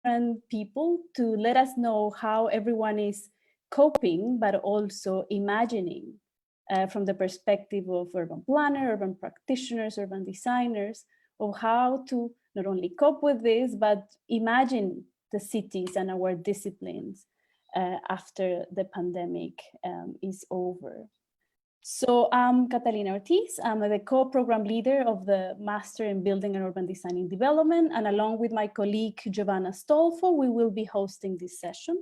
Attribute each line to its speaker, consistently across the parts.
Speaker 1: different people to let us know how everyone is coping, but also imagining from the perspective of urban planner, urban practitioners, urban designers, of how to not only cope with this, but imagine the cities and our disciplines after the pandemic is over. So I'm Catalina Ortiz. I'm the co-program leader of the Master in Building and Urban Design and Development. And along with my colleague, Giovanna Stolfo, we will be hosting this session.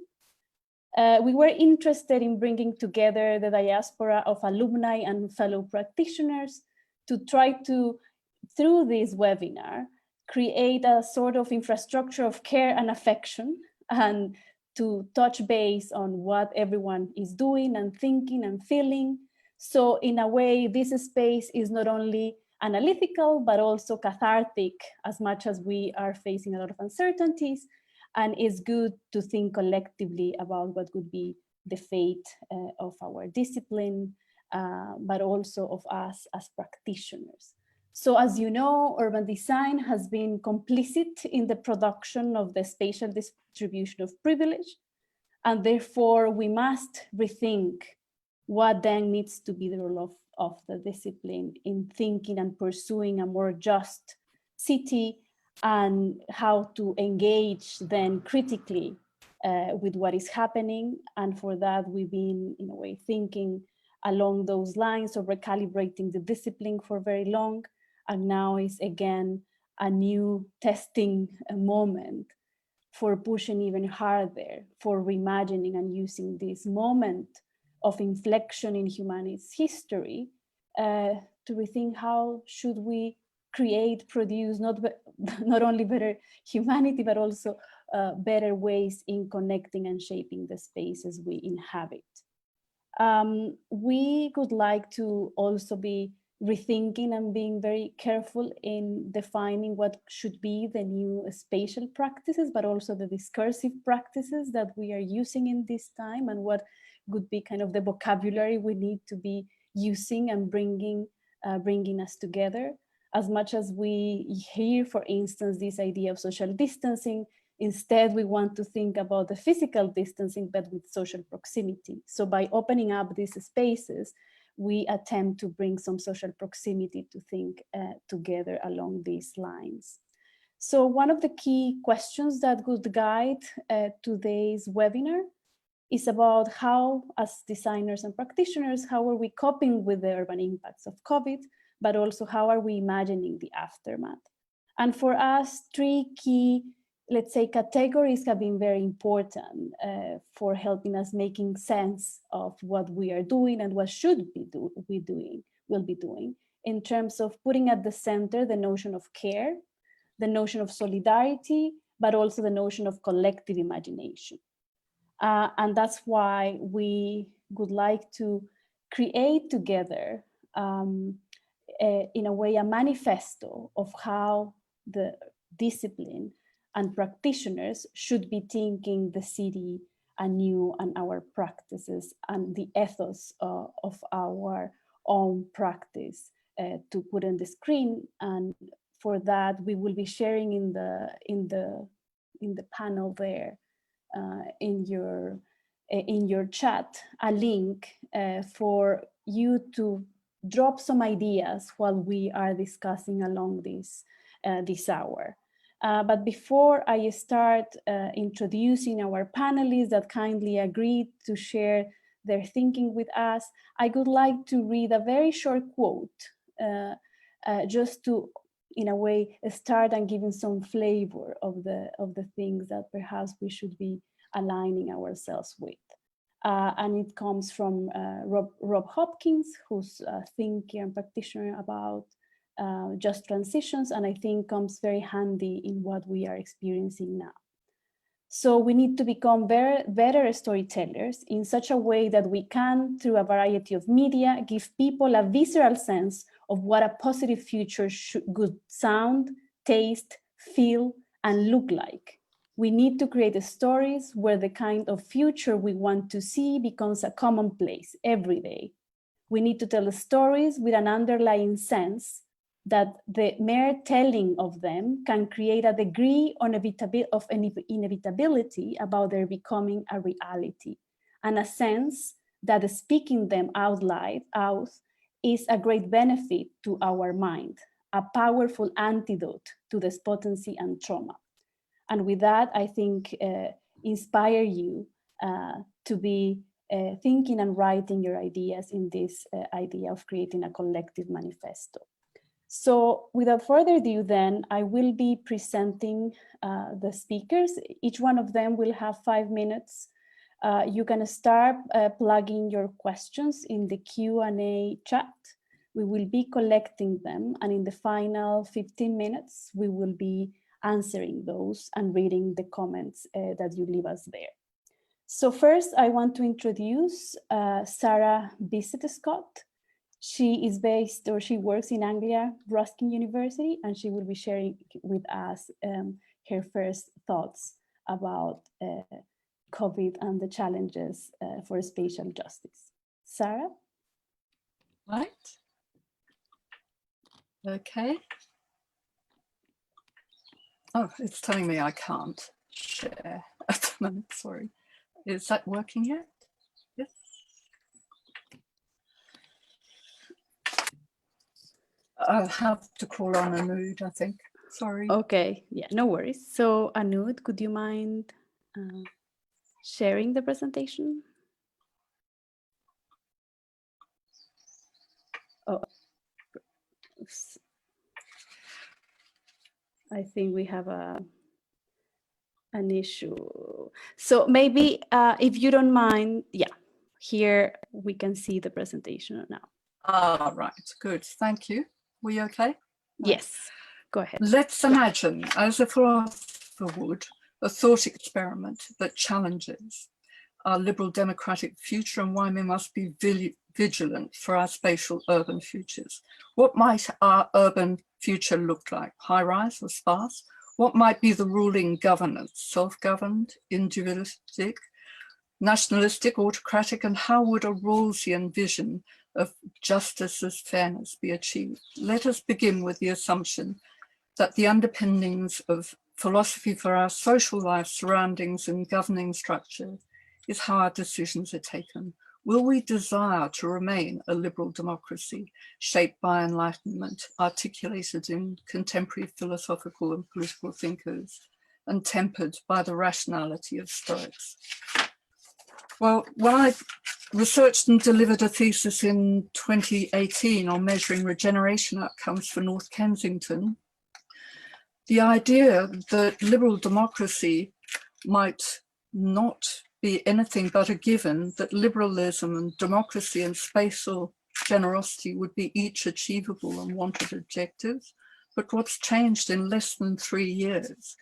Speaker 1: We were interested in bringing together the diaspora of alumni and fellow practitioners to try to, through this webinar, create a sort of infrastructure of care and affection, and to touch base on what everyone is doing and thinking and feeling. So in a way, this space is not only analytical, but also cathartic, as much as we are facing a lot of uncertainties. And it's good to think collectively about what would be the fate of our discipline, but also of us as practitioners. So as you know, urban design has been complicit in the production of the spatial distribution of privilege. And therefore, we must rethink what then needs to be the role of the discipline in thinking and pursuing a more just city, and how to engage then critically with what is happening. And for that, we've been, in a way, thinking along those lines of recalibrating the discipline for very long. And now is again a new testing moment for pushing even harder, for reimagining and using this moment of inflection in humanity's history to rethink how should we create, produce not only better humanity, but also better ways in connecting and shaping the spaces we inhabit. We would like to also be rethinking and being very careful in defining what should be the new spatial practices, but also the discursive practices that we are using in this time, and what would be kind of the vocabulary we need to be using and bringing us together. As much as we hear, for instance, this idea of social distancing, instead we want to think about the physical distancing, but with social proximity. So by opening up these spaces, we attempt to bring some social proximity to think together along these lines. So one of the key questions that would guide today's webinar is about how, as designers and practitioners, how are we coping with the urban impacts of COVID, but also how are we imagining the aftermath? And for us, three key, let's say, categories have been very important for helping us making sense of what we are doing and what should will be doing in terms of putting at the center the notion of care, the notion of solidarity, but also the notion of collective imagination. And that's why we would like to create together in a way, a manifesto of how the discipline and practitioners should be thinking the city anew and our practices and the ethos of our own practice to put on the screen. And for that, we will be sharing in the panel there in your chat a link for you to drop some ideas while we are discussing along this hour. But before I start introducing our panelists that kindly agreed to share their thinking with us, I would like to read a very short quote just to, in a way, start and giving some flavor of the things that perhaps we should be aligning ourselves with. And it comes from Rob Hopkins, who's a thinker and practitioner about just transitions, and I think comes very handy in what we are experiencing now. So we need to become better storytellers in such a way that we can, through a variety of media, give people a visceral sense of what a positive future could sound, taste, feel, and look like. We need to create stories where the kind of future we want to see becomes a commonplace every day. We need to tell stories with an underlying sense that the mere telling of them can create a degree of inevitability about their becoming a reality, and a sense that speaking them out is a great benefit to our mind, a powerful antidote to despondency and trauma. And with that, I think inspire you to be thinking and writing your ideas in this idea of creating a collective manifesto. So without further ado, then I will be presenting the speakers. Each one of them will have 5 minutes. You can start plugging your questions in the Q&A chat. We will be collecting them, and in the final 15 minutes, we will be answering those and reading the comments that you leave us there. So first, I want to introduce Sarah Bissett-Scott. She is based, or she works in Anglia Ruskin University, and she will be sharing with us her first thoughts about COVID and the challenges for spatial justice. Sarah?
Speaker 2: Right. Okay. Oh, it's telling me I can't share at the moment, sorry. Is that working yet? Yes. I'll have to call on Anud, I think. Sorry.
Speaker 1: Okay, yeah, no worries. So Anud, could you mind sharing the presentation? Oh, oops. I think we have an issue. So maybe if you don't mind, yeah, here we can see the presentation now.
Speaker 2: Ah, right, good, thank you. Were you okay?
Speaker 1: Yes, go ahead.
Speaker 2: Let's imagine, as a philosopher would, a thought experiment that challenges our liberal democratic future and why we must be vigilant for our spatial urban futures. What might our urban future look like? High-rise or sparse? What might be the ruling governance? Self-governed, individualistic, nationalistic, autocratic, and how would a Rawlsian vision of justice as fairness be achieved? Let us begin with the assumption that the underpinnings of philosophy for our social life, surroundings, and governing structure is how our decisions are taken. Will we desire to remain a liberal democracy shaped by enlightenment, articulated in contemporary philosophical and political thinkers, and tempered by the rationality of Stoics? Well, when I researched and delivered a thesis in 2018 on measuring regeneration outcomes for North Kensington, the idea that liberal democracy might not be anything but a given, that liberalism and democracy and spatial generosity would be each achievable and wanted objectives. But what's changed in less than 3 years?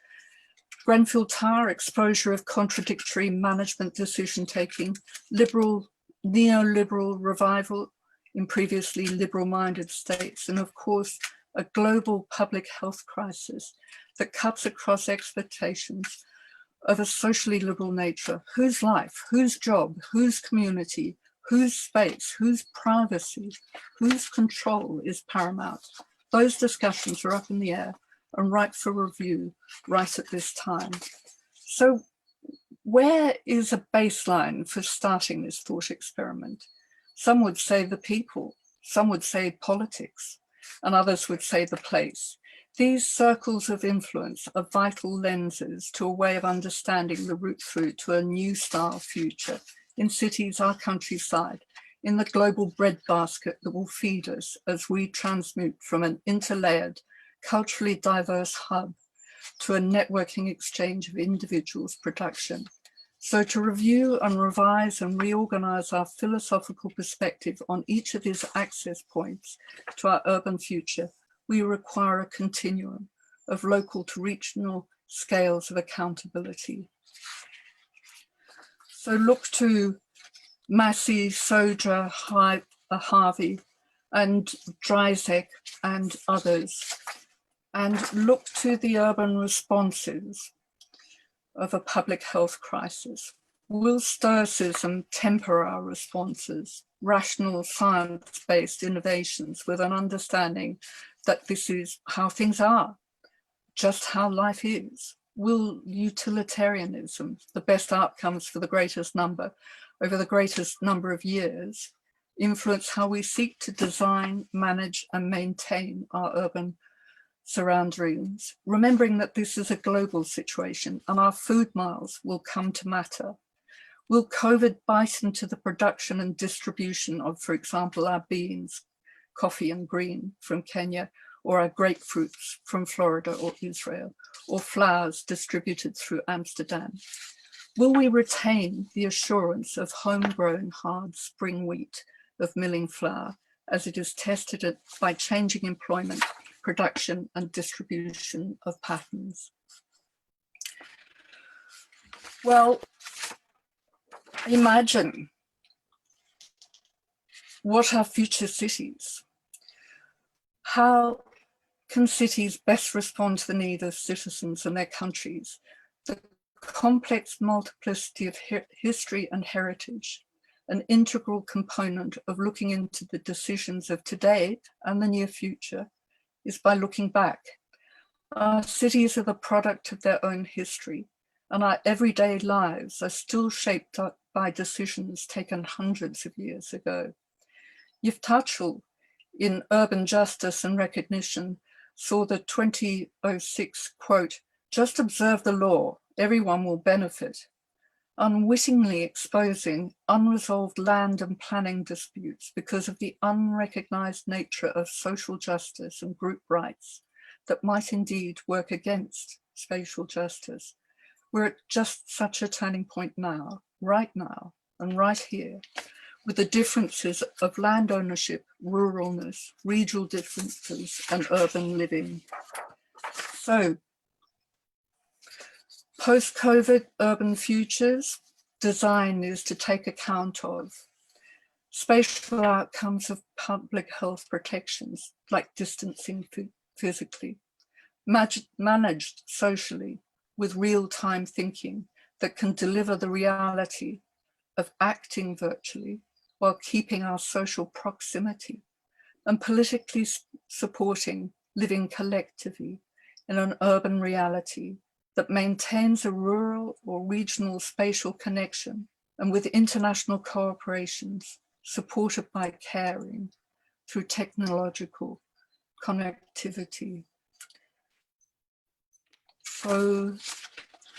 Speaker 2: Grenfell Tower, exposure of contradictory management decision-taking, liberal, neoliberal revival in previously liberal-minded states, and of course, a global public health crisis that cuts across expectations of a socially liberal nature. Whose life, whose job, whose community, whose space, whose privacy, whose control is paramount? Those discussions are up in the air and ripe for review right at this time. So where is a baseline for starting this thought experiment? Some would say the people, some would say politics, and others would say the place. These circles of influence are vital lenses to a way of understanding the route through to a new style future in cities, our countryside, in the global breadbasket that will feed us as we transmute from an interlayered, culturally diverse hub to a networking exchange of individuals' production. So to review and revise and reorganize our philosophical perspective on each of these access points to our urban future, we require a continuum of local to regional scales of accountability. So look to Massey, Sodra, Harvey, and Dreisig and others, and look to the urban responses of a public health crisis. Will stoicism temper our responses, rational science-based innovations with an understanding that this is how things are, just how life is? Will utilitarianism, the best outcomes for the greatest number over the greatest number of years, influence how we seek to design, manage and maintain our urban surroundings, remembering that this is a global situation and our food miles will come to matter? Will COVID bite into the production and distribution of, for example, our beans, coffee and green from Kenya, or our grapefruits from Florida or Israel, or flowers distributed through Amsterdam? Will we retain the assurance of homegrown hard spring wheat of milling flour as it is tested by changing employment, production and distribution of patterns? Well, imagine what are future cities? How can cities best respond to the needs of citizens and their countries? The complex multiplicity of history and heritage, an integral component of looking into the decisions of today and the near future, is by looking back. Our cities are the product of their own history, and our everyday lives are still shaped up by decisions taken hundreds of years ago. Yftachel, in Urban Justice and Recognition, saw the 2006 quote, "Just observe the law, everyone will benefit," unwittingly exposing unresolved land and planning disputes because of the unrecognized nature of social justice and group rights that might indeed work against spatial justice. We're at just such a turning point now, and right here, with the differences of land ownership, ruralness, regional differences, and urban living. So, post-COVID urban futures, design is to take account of spatial outcomes of public health protections, like distancing physically, managed socially with real-time thinking that can deliver the reality of acting virtually while keeping our social proximity, and politically supporting living collectively in an urban reality that maintains a rural or regional spatial connection, and with international cooperations supported by caring through technological connectivity. So,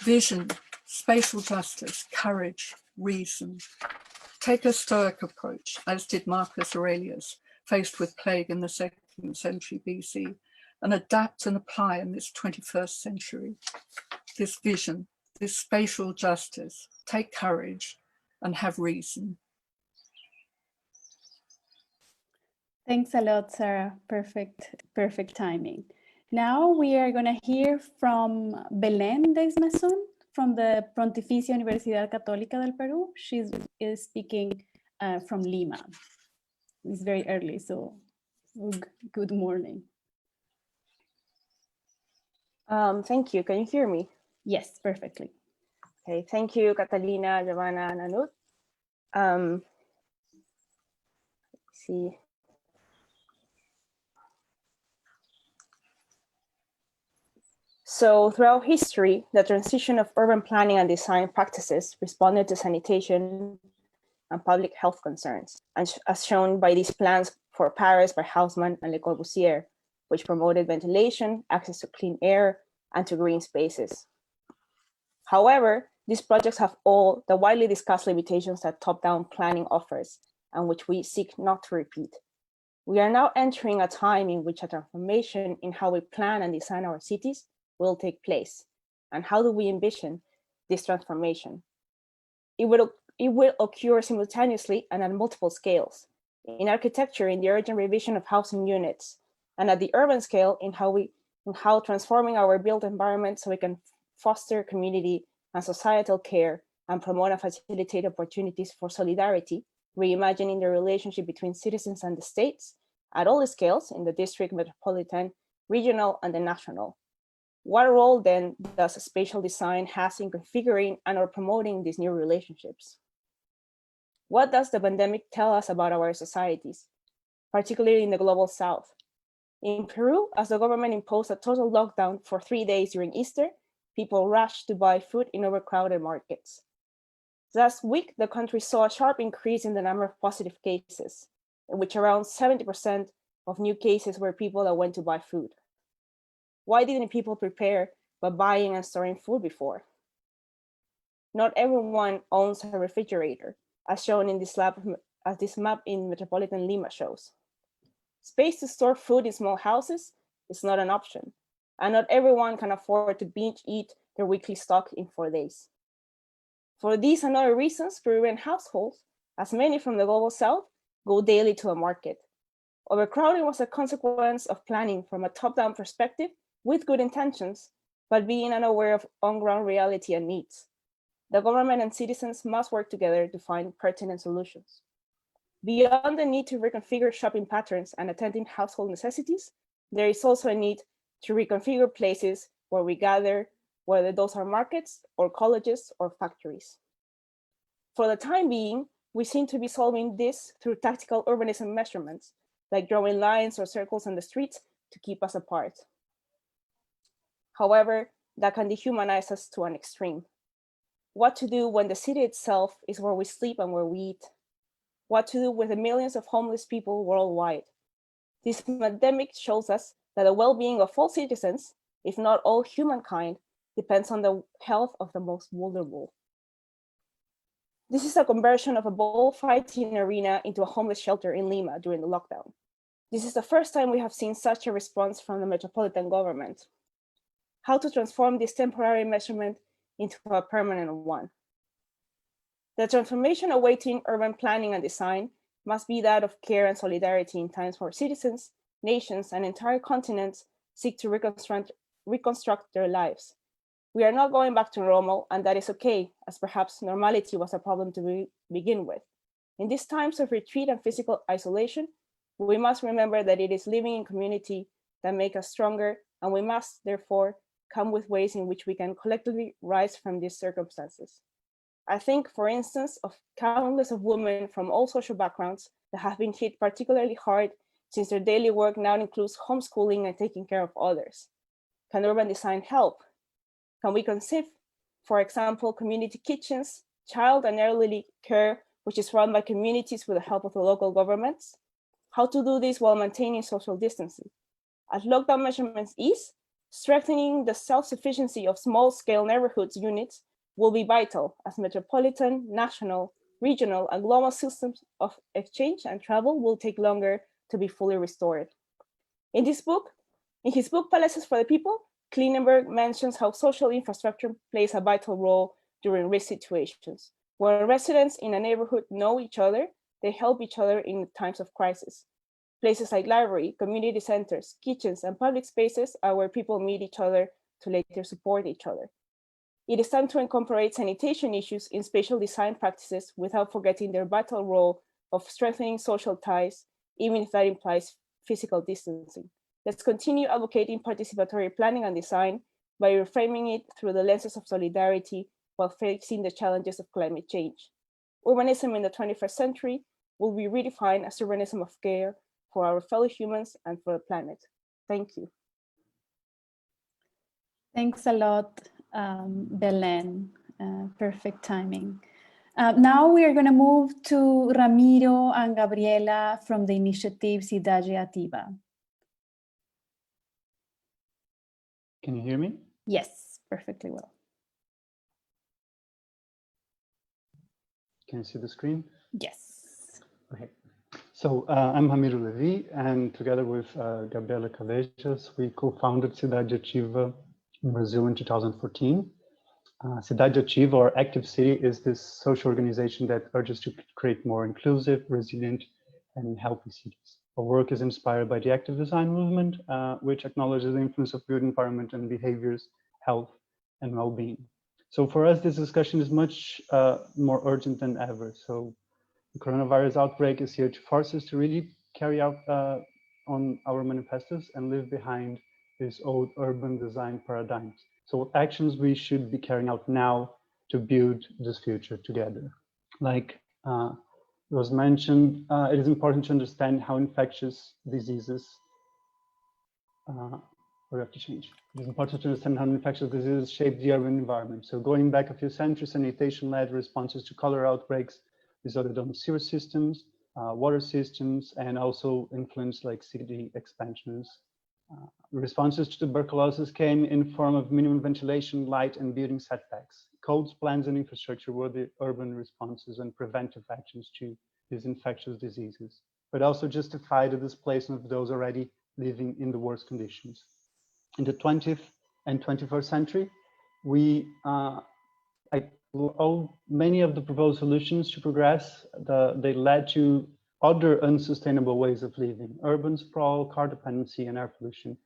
Speaker 2: vision, spatial justice, courage, reason. Take a Stoic approach, as did Marcus Aurelius, faced with plague in the 2nd century BC, and adapt and apply in this 21st century. This vision, this spatial justice, take courage and have reason.
Speaker 1: Thanks a lot, Sarah. Perfect timing. Now we are going to hear from Belén Desmaison from the Pontificia Universidad Católica del Perú. She is speaking from Lima. It's very early, so good morning.
Speaker 3: Thank you. Can you hear me?
Speaker 1: Yes, perfectly.
Speaker 3: Okay, thank you, Catalina, Giovanna, and Anud. Let's see. So throughout history, the transition of urban planning and design practices responded to sanitation and public health concerns, and as shown by these plans for Paris by Haussmann and Le Corbusier, which promoted ventilation, access to clean air, and to green spaces. However, these projects have all the widely discussed limitations that top-down planning offers, and which we seek not to repeat. We are now entering a time in which a transformation in how we plan and design our cities will take place. And how do we envision this transformation? It will occur simultaneously and at multiple scales. In architecture, in the urgent revision of housing units, and at the urban scale, in how transforming our built environment so we can foster community and societal care and promote and facilitate opportunities for solidarity, reimagining the relationship between citizens and the states at all the scales, in the district, metropolitan, regional, and the national. What role then does spatial design has in configuring and or promoting these new relationships? What does the pandemic tell us about our societies, particularly in the global South? In Peru, as the government imposed a total lockdown for 3 days during Easter, people rushed to buy food in overcrowded markets. Last week, the country saw a sharp increase in the number of positive cases, in which around 70% of new cases were people that went to buy food. Why didn't people prepare by buying and storing food before? Not everyone owns a refrigerator, as shown in this map in Metropolitan Lima shows. Space to store food in small houses is not an option, and not everyone can afford to binge eat their weekly stock in 4 days. For these and other reasons, Peruvian households, as many from the global South, go daily to a market. Overcrowding was a consequence of planning from a top-down perspective with good intentions, but being unaware of on-ground reality and needs. The government and citizens must work together to find pertinent solutions. Beyond the need to reconfigure shopping patterns and attending household necessities, there is also a need to reconfigure places where we gather, whether those are markets or colleges or factories. For the time being, we seem to be solving this through tactical urbanism measurements, like drawing lines or circles on the streets to keep us apart. However, that can dehumanize us to an extreme. What to do when the city itself is where we sleep and where we eat? What to do with the millions of homeless people worldwide? This pandemic shows us that the well-being of all citizens, if not all humankind, depends on the health of the most vulnerable. This is a conversion of a bullfighting arena into a homeless shelter in Lima during the lockdown. This is the first time we have seen such a response from the metropolitan government. How to transform this temporary measurement into a permanent one? The transformation awaiting urban planning and design must be that of care and solidarity in times where citizens, nations, and entire continents seek to reconstruct their lives. We are not going back to normal, and that is okay, as perhaps normality was a problem to begin with. In these times of retreat and physical isolation, we must remember that it is living in community that make us stronger, and we must, therefore, come with ways in which we can collectively rise from these circumstances. I think, for instance, of countless of women from all social backgrounds that have been hit particularly hard since their daily work now includes homeschooling and taking care of others. Can urban design help? Can we conceive, for example, community kitchens, child and elderly care, which is run by communities with the help of the local governments? How to do this while maintaining social distancing? As lockdown measurements ease, strengthening the self-sufficiency of small-scale neighborhoods units will be vital as metropolitan, national, regional, and global systems of exchange and travel will take longer to be fully restored. In his book, Palaces for the People, Klinenberg mentions how social infrastructure plays a vital role during risk situations. Where residents in a neighborhood know each other, they help each other in times of crisis. Places like library, community centers, kitchens, and public spaces are where people meet each other to later support each other. It is time to incorporate sanitation issues in spatial design practices without forgetting their vital role of strengthening social ties, even if that implies physical distancing. Let's continue advocating participatory planning and design by reframing it through the lenses of solidarity while facing the challenges of climate change. Urbanism in the 21st century will be redefined as urbanism of care for our fellow humans and for the planet. Thank you.
Speaker 1: Thanks a lot, Belén. Perfect timing. Now we are going to move to Ramiro and Gabriela from the initiative Cidade Ativa.
Speaker 4: Can you hear me?
Speaker 1: Yes, perfectly well.
Speaker 4: Can you see the screen?
Speaker 1: Yes.
Speaker 4: Okay. So I'm Ramiro Levi, and together with Gabriela Callejas, we co-founded Cidade Ativa in Brazil in 2014. Cidade Ativa, or Active City, is this social organization that urges to create more inclusive, resilient, and healthy cities. Our work is inspired by the active design movement, which acknowledges the influence of good environment and behaviors, health, and well-being. So for us, this discussion is much more urgent than ever. So the coronavirus outbreak is here to force us to really carry out on our manifestos and leave behind these old urban design paradigms. So what actions we should be carrying out now to build this future together? Like was mentioned, it is important to understand how infectious diseases we have to change. It is important to understand how infectious diseases shape the urban environment. So going back a few centuries, sanitation-led responses to cholera outbreaks resulted on sewer systems, water systems, and also influenced like city expansions. Responses to tuberculosis came in form of minimum ventilation, light, and building setbacks. Codes, plans, and infrastructure were the urban responses and preventive actions to these infectious diseases, but also justify the displacement of those already living in the worst conditions. In the 20th and 21st century, many of the proposed solutions to progress, they led to other unsustainable ways of living: urban sprawl, car dependency, and air pollution.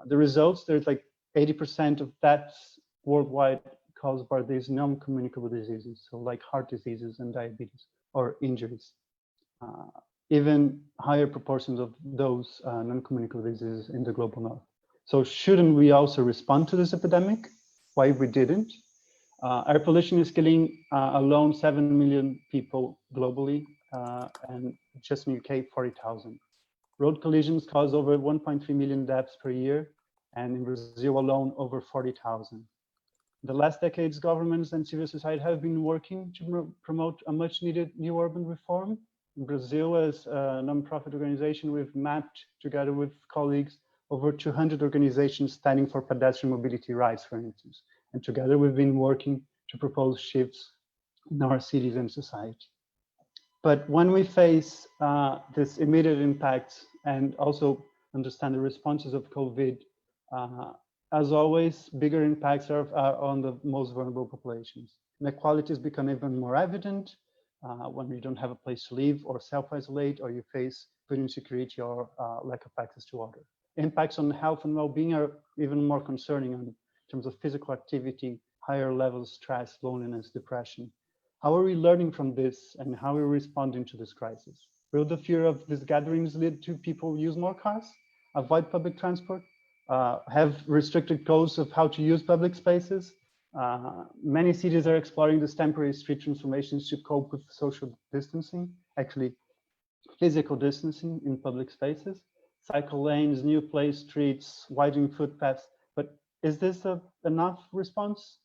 Speaker 4: The results, there's like 80% of deaths worldwide caused by these non-communicable diseases, so like heart diseases and diabetes or injuries. Even higher proportions of those non-communicable diseases in the global north. So shouldn't we also respond to this epidemic? Why we didn't? Air pollution is killing alone 7 million people globally, and just in the UK, 40,000. Road collisions cause over 1.3 million deaths per year, and in Brazil alone, over 40,000. The last decades, governments and civil society have been working to promote a much needed new urban reform. In Brazil, as a non-profit organization, we've mapped together with colleagues over 200 organizations standing for pedestrian mobility rights, for instance. And together we've been working to propose shifts in our cities and society. But when we face this immediate impacts and also understand the responses of COVID, as always, bigger impacts are on the most vulnerable populations. Inequalities become even more evident when you don't have a place to live or self-isolate, or you face food insecurity or lack of access to water. Impacts on health and well-being are even more concerning in terms of physical activity, higher levels of stress, loneliness, depression. How are we learning from this, and how are we responding to this crisis? Will the fear of these gatherings lead to people use more cars, avoid public transport, have restricted codes of how to use public spaces? Many cities are exploring these temporary street transformations to cope with social distancing, actually physical distancing in public spaces, cycle lanes, new place streets, widening footpaths. But is this enough response?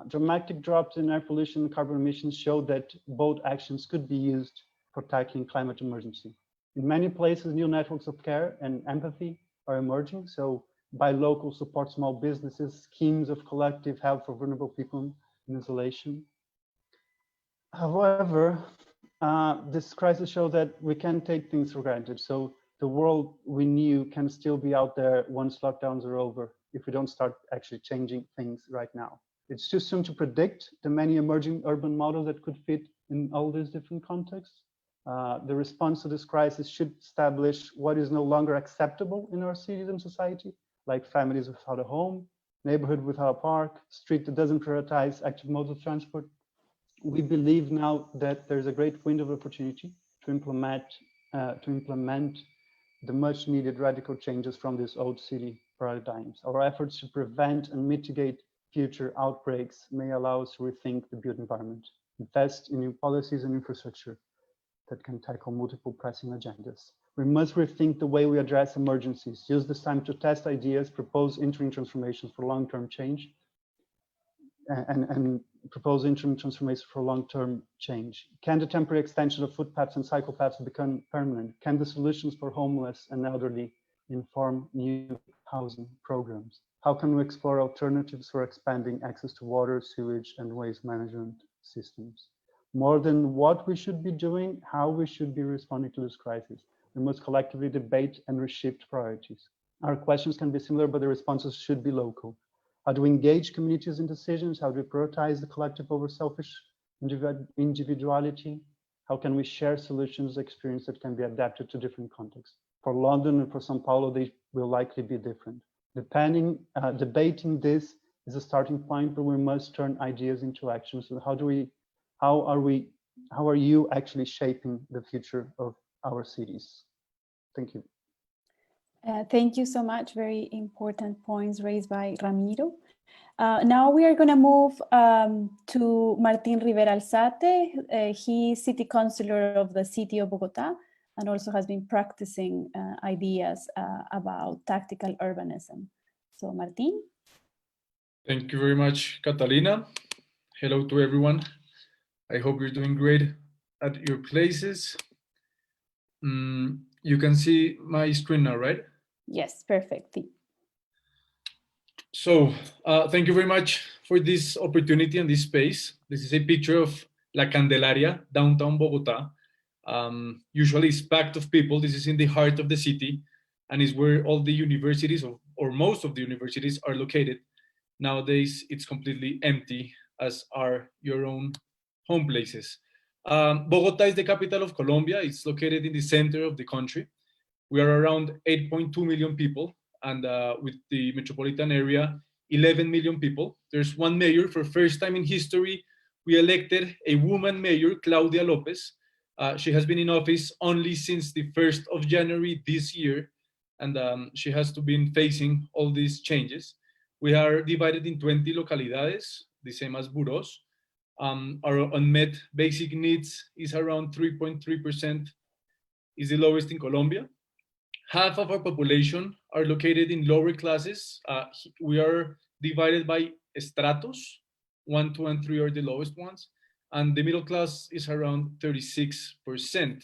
Speaker 4: Dramatic drops in air pollution and carbon emissions show that both actions could be used for tackling climate emergency. In many places, new networks of care and empathy are emerging. So buy local, support small businesses, schemes of collective help for vulnerable people in isolation. However, this crisis shows that we can't take things for granted. So the world we knew can still be out there once lockdowns are over, if we don't start actually changing things right now. It's too soon to predict the many emerging urban models that could fit in all these different contexts. The response to this crisis should establish what is no longer acceptable in our cities and society, like families without a home, neighborhood without a park, street that doesn't prioritize active modes of transport. We believe now that there's a great window of opportunity to implement the much needed radical changes from these old city paradigms. Our efforts to prevent and mitigate future outbreaks may allow us to rethink the built environment, invest in new policies and infrastructure that can tackle multiple pressing agendas. We must rethink the way we address emergencies, use this time to test ideas, propose interim transformations for long-term change, and propose interim transformations for long-term change. Can the temporary extension of footpaths and cycle paths become permanent? Can the solutions for homeless and elderly inform new housing programs? How can we explore alternatives for expanding access to water, sewage, and waste management systems? More than what we should be doing, how we should be responding to this crisis. We must collectively debate and reshift priorities. Our questions can be similar, but the responses should be local. How do we engage communities in decisions? How do we prioritize the collective over selfish individuality? How can we share solutions, experience that can be adapted to different contexts? For London and for Sao Paulo, they will likely be different. Debating this is a starting point, but we must turn ideas into action. So how are you actually shaping the future of our cities? Thank you.
Speaker 1: Thank you so much. Very important points raised by Ramiro. Now we are going to move to Martin Rivera Alzate. He's city councilor of the city of Bogotá and also has been practicing ideas about tactical urbanism. So Martin.
Speaker 5: Thank you very much, Catalina. Hello to everyone. I hope you're doing great at your places. You can see my screen now, right?
Speaker 1: Yes, perfect.
Speaker 5: So thank you very much for this opportunity and this space. This is a picture of La Candelaria, downtown Bogotá. Usually it's packed of people. This is in the heart of the city and is where all the universities or most of the universities are located. Nowadays, it's completely empty, as are your own home places. Bogotá is the capital of Colombia. It's located in the center of the country. We are around 8.2 million people, and with the metropolitan area, 11 million people. There's one mayor. For first time in history, we elected a woman mayor, Claudia Lopez. She has been in office only since the 1st of January this year, and she has been facing all these changes. We are divided in 20 localidades, the same as Buros. Our unmet basic needs is around 3.3%, is the lowest in Colombia. Half of our population are located in lower classes. We are divided by estratos. 1, 2, and 3 are the lowest ones. And the middle class is around 36%.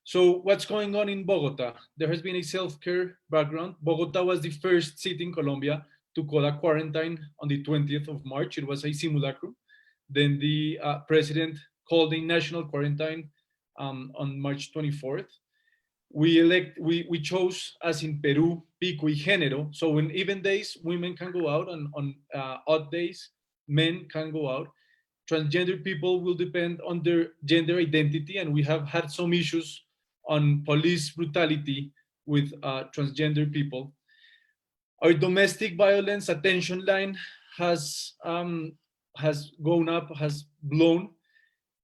Speaker 5: So what's going on in Bogotá? There has been a self-care background. Bogotá was the first city in Colombia to call a quarantine on the 20th of March. It was a simulacrum. Then the president called a national quarantine on March 24th. We chose, as in Peru, pico y género. So on even days, women can go out, and on odd days, men can go out. Transgender people will depend on their gender identity, and we have had some issues on police brutality with transgender people. Our domestic violence attention line has gone up, has blown,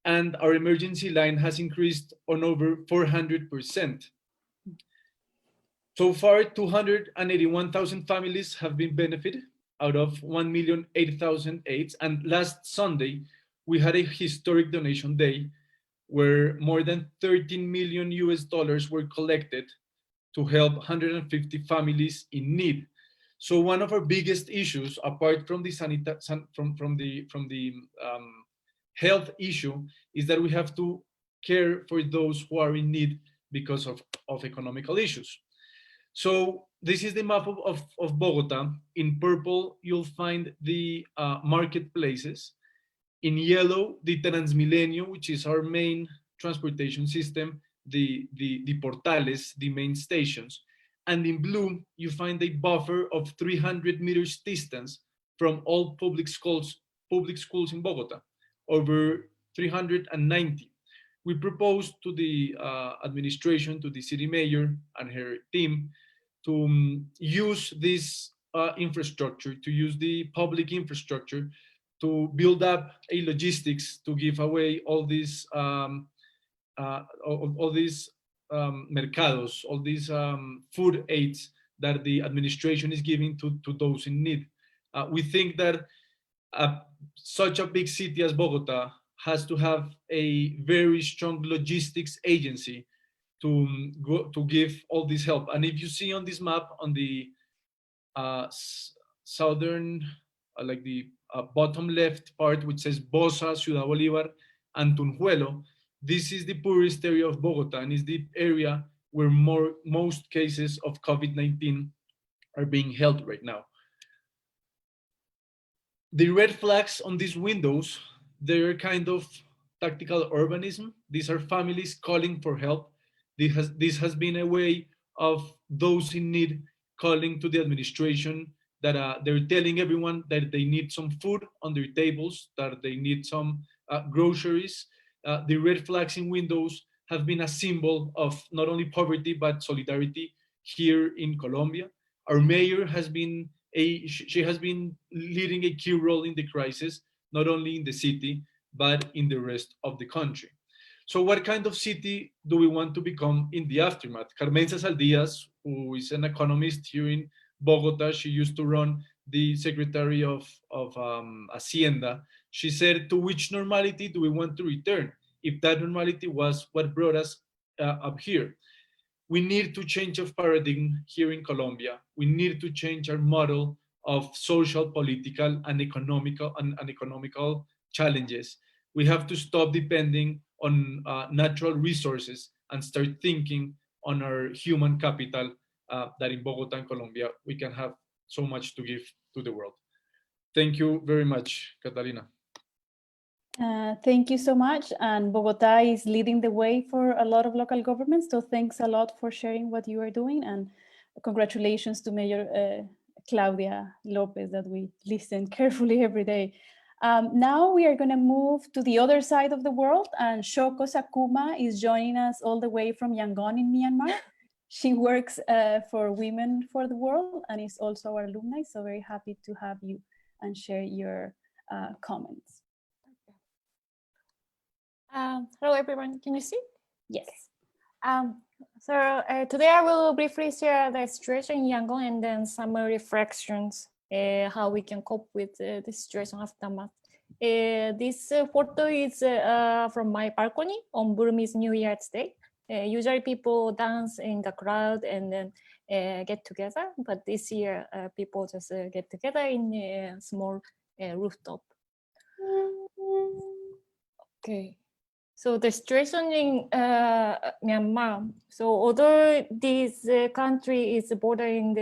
Speaker 5: and our emergency line has increased on over 400%. So far, 281,000 families have been benefited out of 1,008,000 aids. And last Sunday, we had a historic donation day where more than $13 million were collected to help 150 families in need. So one of our biggest issues, apart from the health issue, is that we have to care for those who are in need because of economical issues. So this is the map of Bogotá. In purple, you'll find the marketplaces. In yellow, the Transmilenio, which is our main transportation system, the portales, the main stations. And in blue, you find a buffer of 300 meters distance from all public schools in Bogotá, over 390. We proposed to the administration, to the city mayor and her team, to use this infrastructure, to use the public infrastructure to build up a logistics to give away all these mercados, all these food aids that the administration is giving to those in need. We think that such a big city as Bogotá has to have a very strong logistics agency to give all this help. And if you see on this map, on the southern, like the bottom left part, which says Bosa, Ciudad Bolívar, and Tunjuelo, this is the poorest area of Bogotá, and is the area where most cases of COVID-19 are being held right now. The red flags on these windows, they're kind of tactical urbanism. These are families calling for help. This has been a way of those in need calling to the administration that they're telling everyone that they need some food on their tables, that they need some groceries. The red flags in windows have been a symbol of not only poverty, but solidarity here in Colombia. Our mayor has been she has been leading a key role in the crisis, not only in the city, but in the rest of the country. So what kind of city do we want to become in the aftermath? Carmenza Saldías, who is an economist here in Bogotá. She used to run the Secretary of Hacienda. She said, to which normality do we want to return if that normality was what brought us up here? We need to change of paradigm here in Colombia. We need to change our model of social, political, and economical challenges. We have to stop depending on natural resources and start thinking on our human capital that in Bogotá and Colombia, we can have so much to give to the world. Thank you very much, Catalina.
Speaker 1: Thank you so much. And Bogotá is leading the way for a lot of local governments. So thanks a lot for sharing what you are doing. And congratulations to Mayor Claudia Lopez that we listen carefully every day. Now we are going to move to the other side of the world. And Shoko Sakuma is joining us all the way from Yangon in Myanmar. She works for Women for the World and is also our alumni. So very happy to have you and share your comments.
Speaker 6: Hello, everyone. Can you see?
Speaker 1: Yes.
Speaker 6: Today I will briefly share the situation in Yangon and then some reflections how we can cope with the situation aftermath. This photo is from my balcony on Burmese New Year's Day. Usually people dance in the crowd and then get together, but this year people just get together in a small rooftop. Okay. So the situation in Myanmar. So although this country is bordering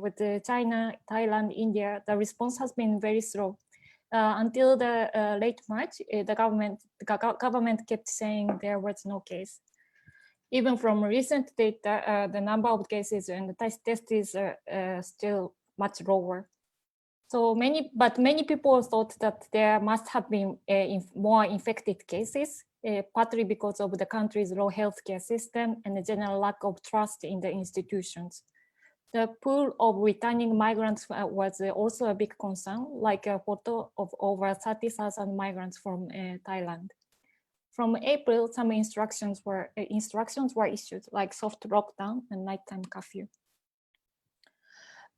Speaker 6: with China, Thailand, India, the response has been very slow. Until the late March, the government kept saying there was no case. Even from recent data, the number of cases and the test is still much lower. So many people thought that there must have been more infected cases, partly because of the country's low healthcare system and the general lack of trust in the institutions. The pool of returning migrants was also a big concern, like a photo of over 30,000 migrants from Thailand. From April, some instructions were issued, like soft lockdown and nighttime curfew.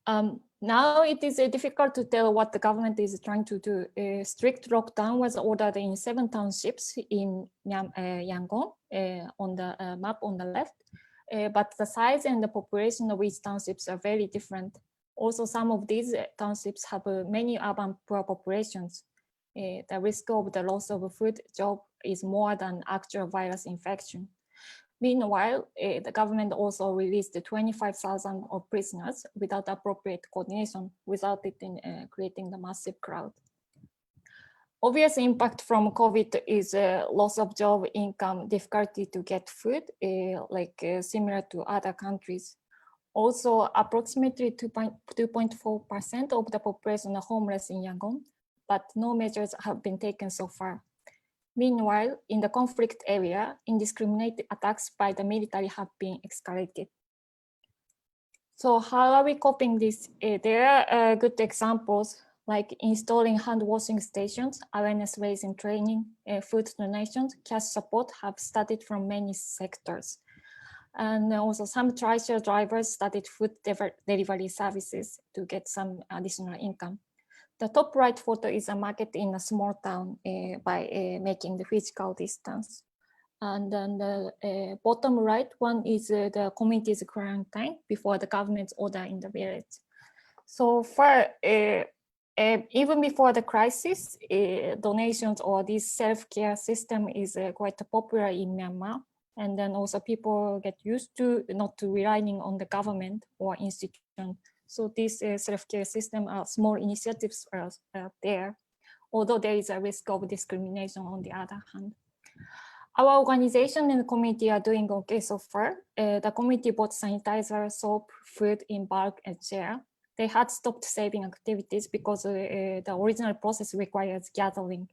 Speaker 6: Now it is difficult to tell what the government is trying to do. A strict lockdown was ordered in 7 townships in Yangon on the map on the left, but the size and the population of each townships are very different. Also, some of these townships have many urban poor populations. The risk of the loss of a food job is more than actual virus infection. Meanwhile, the government also released 25,000 of prisoners without appropriate coordination, resulted in creating the massive crowd. Obvious impact from COVID is loss of job, income, difficulty to get food, similar to other countries. Also, approximately 2.4% of the population are homeless in Yangon, but no measures have been taken so far. Meanwhile, in the conflict area, indiscriminate attacks by the military have been escalated. So how are we coping this? There are good examples like installing hand washing stations, awareness raising training, food donations, cash support have started from many sectors. And also some tricycle drivers started food delivery services to get some additional income. The top right photo is a market in a small town by making the physical distance. And then the bottom right one is the community's quarantine before the government's order in the village. So far, even before the crisis, donations or this self-care system is quite popular in Myanmar. And then also people get used to not relying on the government or institution. So this self-care system are small initiatives there, although there is a risk of discrimination on the other hand. Our organization and the community are doing okay so far. The community bought sanitizer, soap, food in bulk and share. They had stopped saving activities because the original process requires gathering.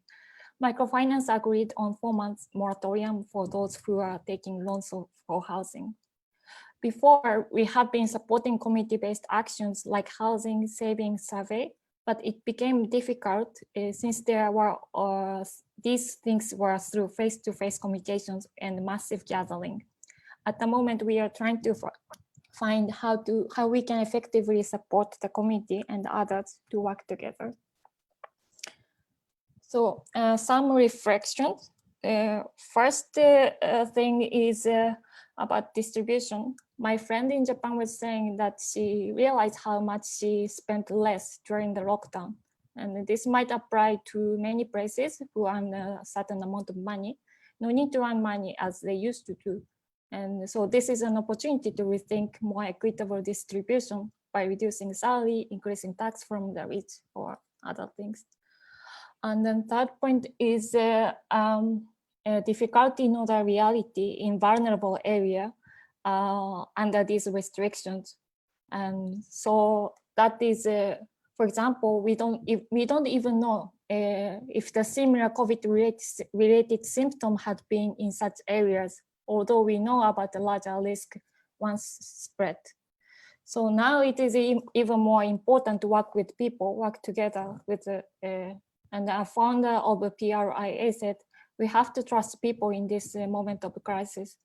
Speaker 6: Microfinance agreed on 4 months moratorium for those who are taking loans for housing. Before, we have been supporting community-based actions like housing, saving, survey, but it became difficult since there were these things were through face-to-face communications and massive gathering. At the moment, we are trying to find how we can effectively support the community and others to work together. So some reflections. First thing is about distribution. My friend in Japan was saying that she realized how much she spent less during the lockdown. And this might apply to many places who earn a certain amount of money, no need to earn money as they used to do. And so this is an opportunity to rethink more equitable distribution by reducing salary, increasing tax from the rich or other things. And then third point is difficulty in the reality in vulnerable area under these restrictions. And so that is, for example, we don't even know if the similar COVID-related symptom had been in such areas, although we know about the larger risk once spread. So now it is even more important to work with people, work together with and the founder of PRIA said, we have to trust people in this moment of crisis.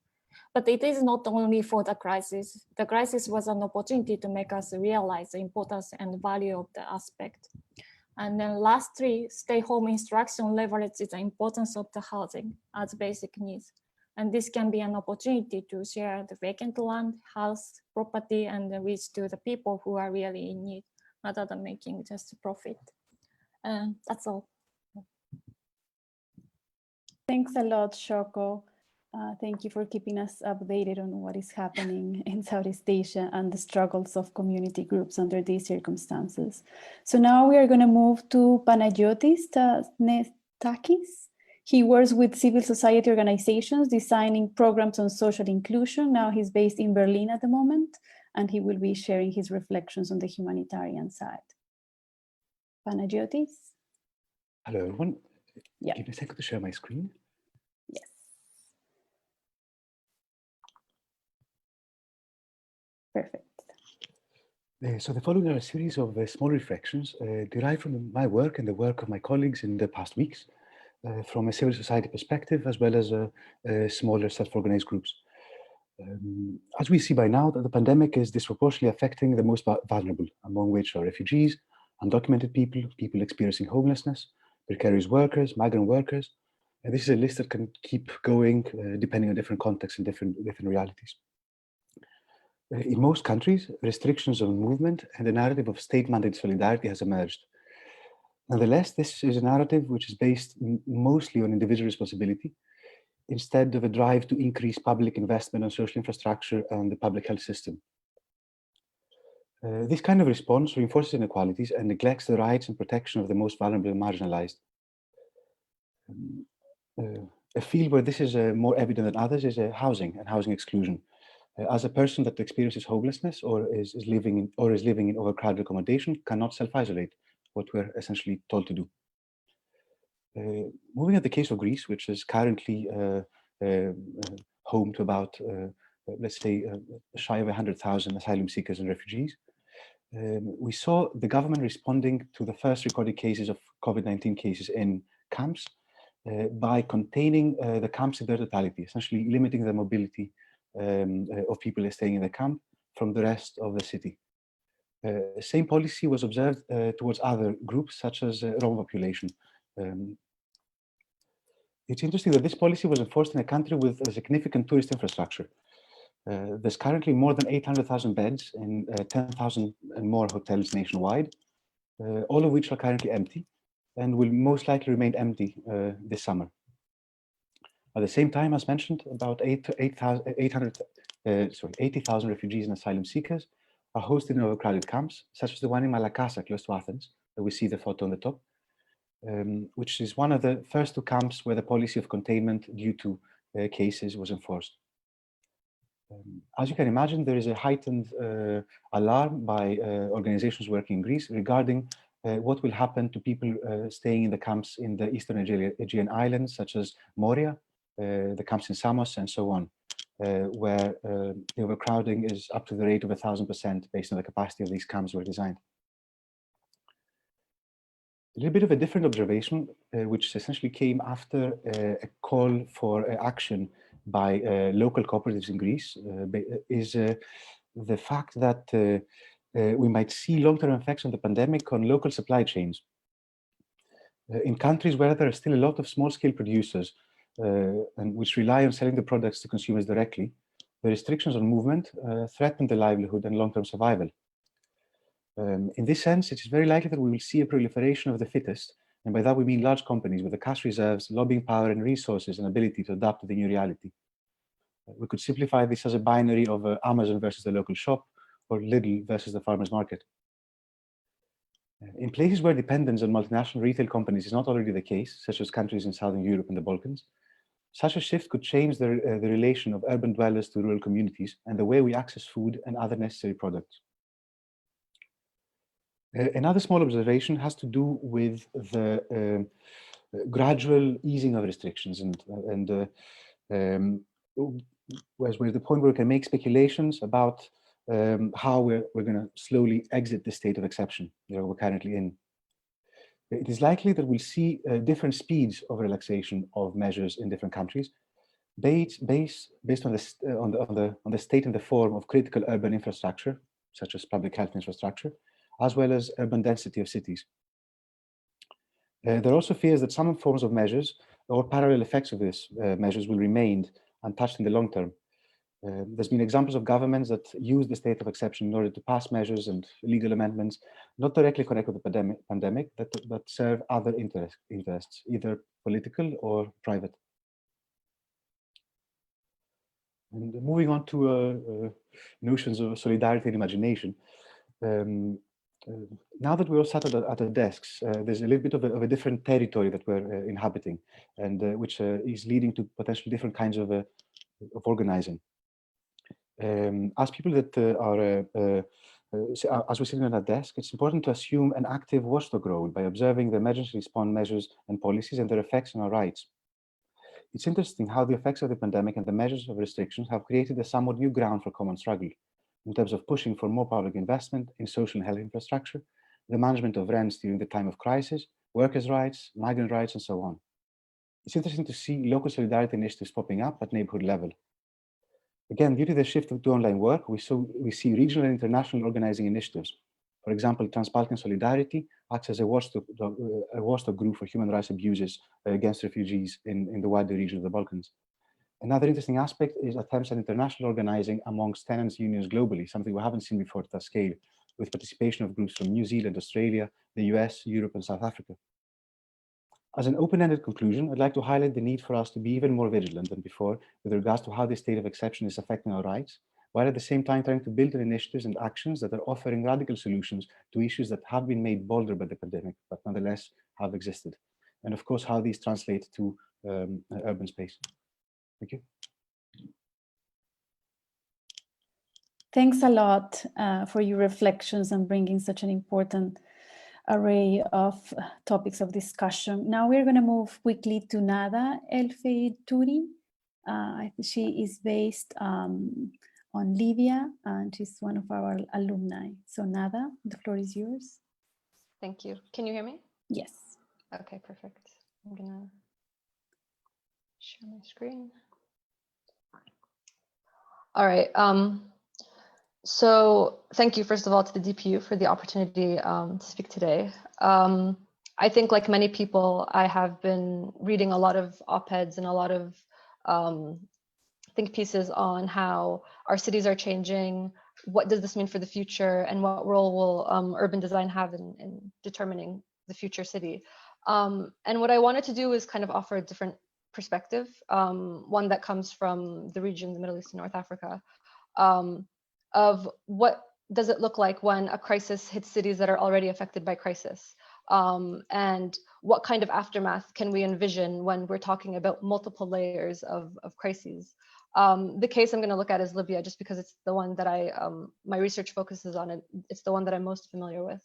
Speaker 6: But it is not only for the crisis. The crisis was an opportunity to make us realize the importance and value of the aspect. And then lastly, stay home instruction leverages the importance of the housing as basic needs. And this can be an opportunity to share the vacant land, house, property, and reach to the people who are really in need, rather than making just a profit. That's all.
Speaker 1: Thanks a lot, Shoko. Thank you for keeping us updated on what is happening in Southeast Asia and the struggles of community groups under these circumstances. So now we are going to move to Panagiotis Takis. He works with civil society organizations designing programs on social inclusion. Now he's based in Berlin at the moment, and he will be sharing his reflections on the humanitarian side. Panagiotis?
Speaker 7: Hello, everyone.
Speaker 1: Yeah.
Speaker 7: Give me a second to share my screen.
Speaker 1: Yes. Perfect.
Speaker 7: So the following are a series of small reflections derived from my work and the work of my colleagues in the past weeks, from a civil society perspective, as well as smaller self-organized groups. As we see by now, that the pandemic is disproportionately affecting the most vulnerable, among which are refugees, undocumented people, people experiencing homelessness, precarious workers, migrant workers. And this is a list that can keep going depending on different contexts and different realities. In most countries, restrictions on movement and the narrative of state-mandated solidarity has emerged. Nonetheless, this is a narrative which is based mostly on individual responsibility, instead of a drive to increase public investment on social infrastructure and the public health system. This kind of response reinforces inequalities and neglects the rights and protection of the most vulnerable and marginalized. A field where this is more evident than others is housing and housing exclusion. As a person that experiences homelessness or is living in overcrowded accommodation cannot self-isolate, what we're essentially told to do. Moving at the case of Greece, which is currently home to about, let's say, shy of 100,000 asylum seekers and refugees, we saw the government responding to the first recorded cases of COVID-19 cases in camps by containing the camps in their totality, essentially limiting the mobility of people staying in the camp from the rest of the city. Same policy was observed towards other groups, such as Roma population. It's interesting that this policy was enforced in a country with a significant tourist infrastructure. There's currently more than 800,000 beds in 10,000 and more hotels nationwide, all of which are currently empty and will most likely remain empty this summer. At the same time, as mentioned, about 80,000 refugees and asylum seekers are hosted in overcrowded camps, such as the one in Malakasa, close to Athens, that we see the photo on the top, which is one of the first two camps where the policy of containment due to cases was enforced. As you can imagine, there is a heightened alarm by organizations working in Greece regarding what will happen to people staying in the camps in the eastern Aegean islands, such as Moria, the camps in Samos, and so on, where the overcrowding is up to the rate of 1,000% based on the capacity of these camps were designed. A little bit of a different observation, which essentially came after a call for action by local cooperatives in Greece, is the fact that we might see long-term effects of the pandemic on local supply chains. In countries where there are still a lot of small-scale producers and which rely on selling the products to consumers directly, the restrictions on movement threaten the livelihood and long-term survival. In this sense, it is very likely that we will see a proliferation of the fittest, and by that we mean large companies with the cash reserves, lobbying power and resources and ability to adapt to the new reality. We could simplify this as a binary of Amazon versus the local shop, or Lidl versus the farmer's market. In places where dependence on multinational retail companies is not already the case, such as countries in Southern Europe and the Balkans, such a shift could change the relation of urban dwellers to rural communities and the way we access food and other necessary products. Another small observation has to do with the gradual easing of restrictions where's the point where we can make speculations about how we're going to slowly exit the state of exception that we're currently in. It is likely that we'll see different speeds of relaxation of measures in different countries, based on the state and the form of critical urban infrastructure, such as public health infrastructure, as well as urban density of cities. There are also fears that some forms of measures or parallel effects of these measures will remain untouched in the long term. There's been examples of governments that use the state of exception in order to pass measures and legal amendments not directly connected with the pandemic, but serve other interests, either political or private. And moving on to notions of solidarity and imagination. Now that we're all sat at our desks, there's a little bit of a different territory that we're inhabiting, and which is leading to potentially different kinds of organizing. As people that as we're sitting at our desk, it's important to assume an active watchdog role by observing the emergency response measures and policies and their effects on our rights. It's interesting how the effects of the pandemic and the measures of restrictions have created a somewhat new ground for common struggle in terms of pushing for more public investment in social and health infrastructure, the management of rents during the time of crisis, workers' rights, migrant rights, and so on. It's interesting to see local solidarity initiatives popping up at neighborhood level. Again, due to the shift to online work, we see regional and international organizing initiatives. For example, Trans-Balkan Solidarity acts as a watchdog group for human rights abuses against refugees in the wider region of the Balkans. Another interesting aspect is attempts at international organizing amongst tenants unions globally, something we haven't seen before at that scale, with participation of groups from New Zealand, Australia, the US, Europe, and South Africa. As an open-ended conclusion, I'd like to highlight the need for us to be even more vigilant than before with regards to how this state of exception is affecting our rights, while at the same time trying to build on initiatives and actions that are offering radical solutions to issues that have been made bolder by the pandemic, but nonetheless have existed. And of course, how these translate to urban space. Thank you.
Speaker 1: Thanks a lot for your reflections and bringing such an important array of topics of discussion. Now we're going to move quickly to Nada El-Feituri. She is based on Libya, and she's one of our alumni. So Nada, the floor is yours.
Speaker 8: Thank you. Can you hear me?
Speaker 1: Yes.
Speaker 8: Okay, perfect. I'm gonna share my screen. All right. So thank you, first of all, to the DPU for the opportunity to speak today. I think, like many people, I have been reading a lot of op-eds and a lot of think pieces on how our cities are changing, what does this mean for the future, and what role will urban design have in determining the future city. And what I wanted to do is kind of offer a different perspective, one that comes from the region, the Middle East and North Africa, of what does it look like when a crisis hits cities that are already affected by crisis, and what kind of aftermath can we envision when we're talking about multiple layers of crises. The case I'm going to look at is Libya, just because it's the one that my research focuses on, and it's the one that I'm most familiar with.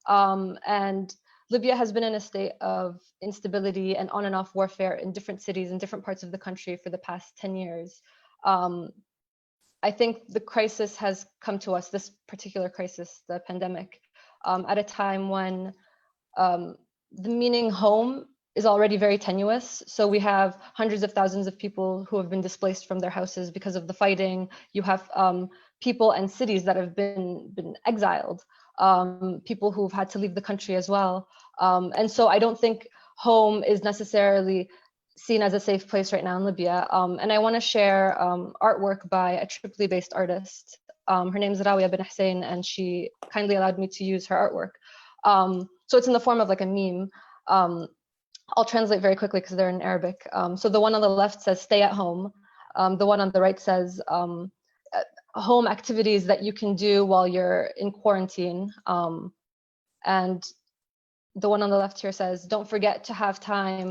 Speaker 8: And Libya has been in a state of instability and on and off warfare in different cities in different parts of the country for the past 10 years. I think the crisis has come to us, this particular crisis, the pandemic, at a time when the meaning home is already very tenuous. So we have hundreds of thousands of people who have been displaced from their houses because of the fighting. You have people and cities that have been exiled, people who've had to leave the country as well. And so I don't think home is necessarily seen as a safe place right now in Libya. And I want to share artwork by a Tripoli-based artist. Her name is Rawiya bin Hussein, and she kindly allowed me to use her artwork. So it's in the form of like a meme. I'll translate very quickly because they're in Arabic. So the one on the left says, "Stay at home." The one on the right says, home activities that you can do while you're in quarantine. And the one on the left here says, "Don't forget to have time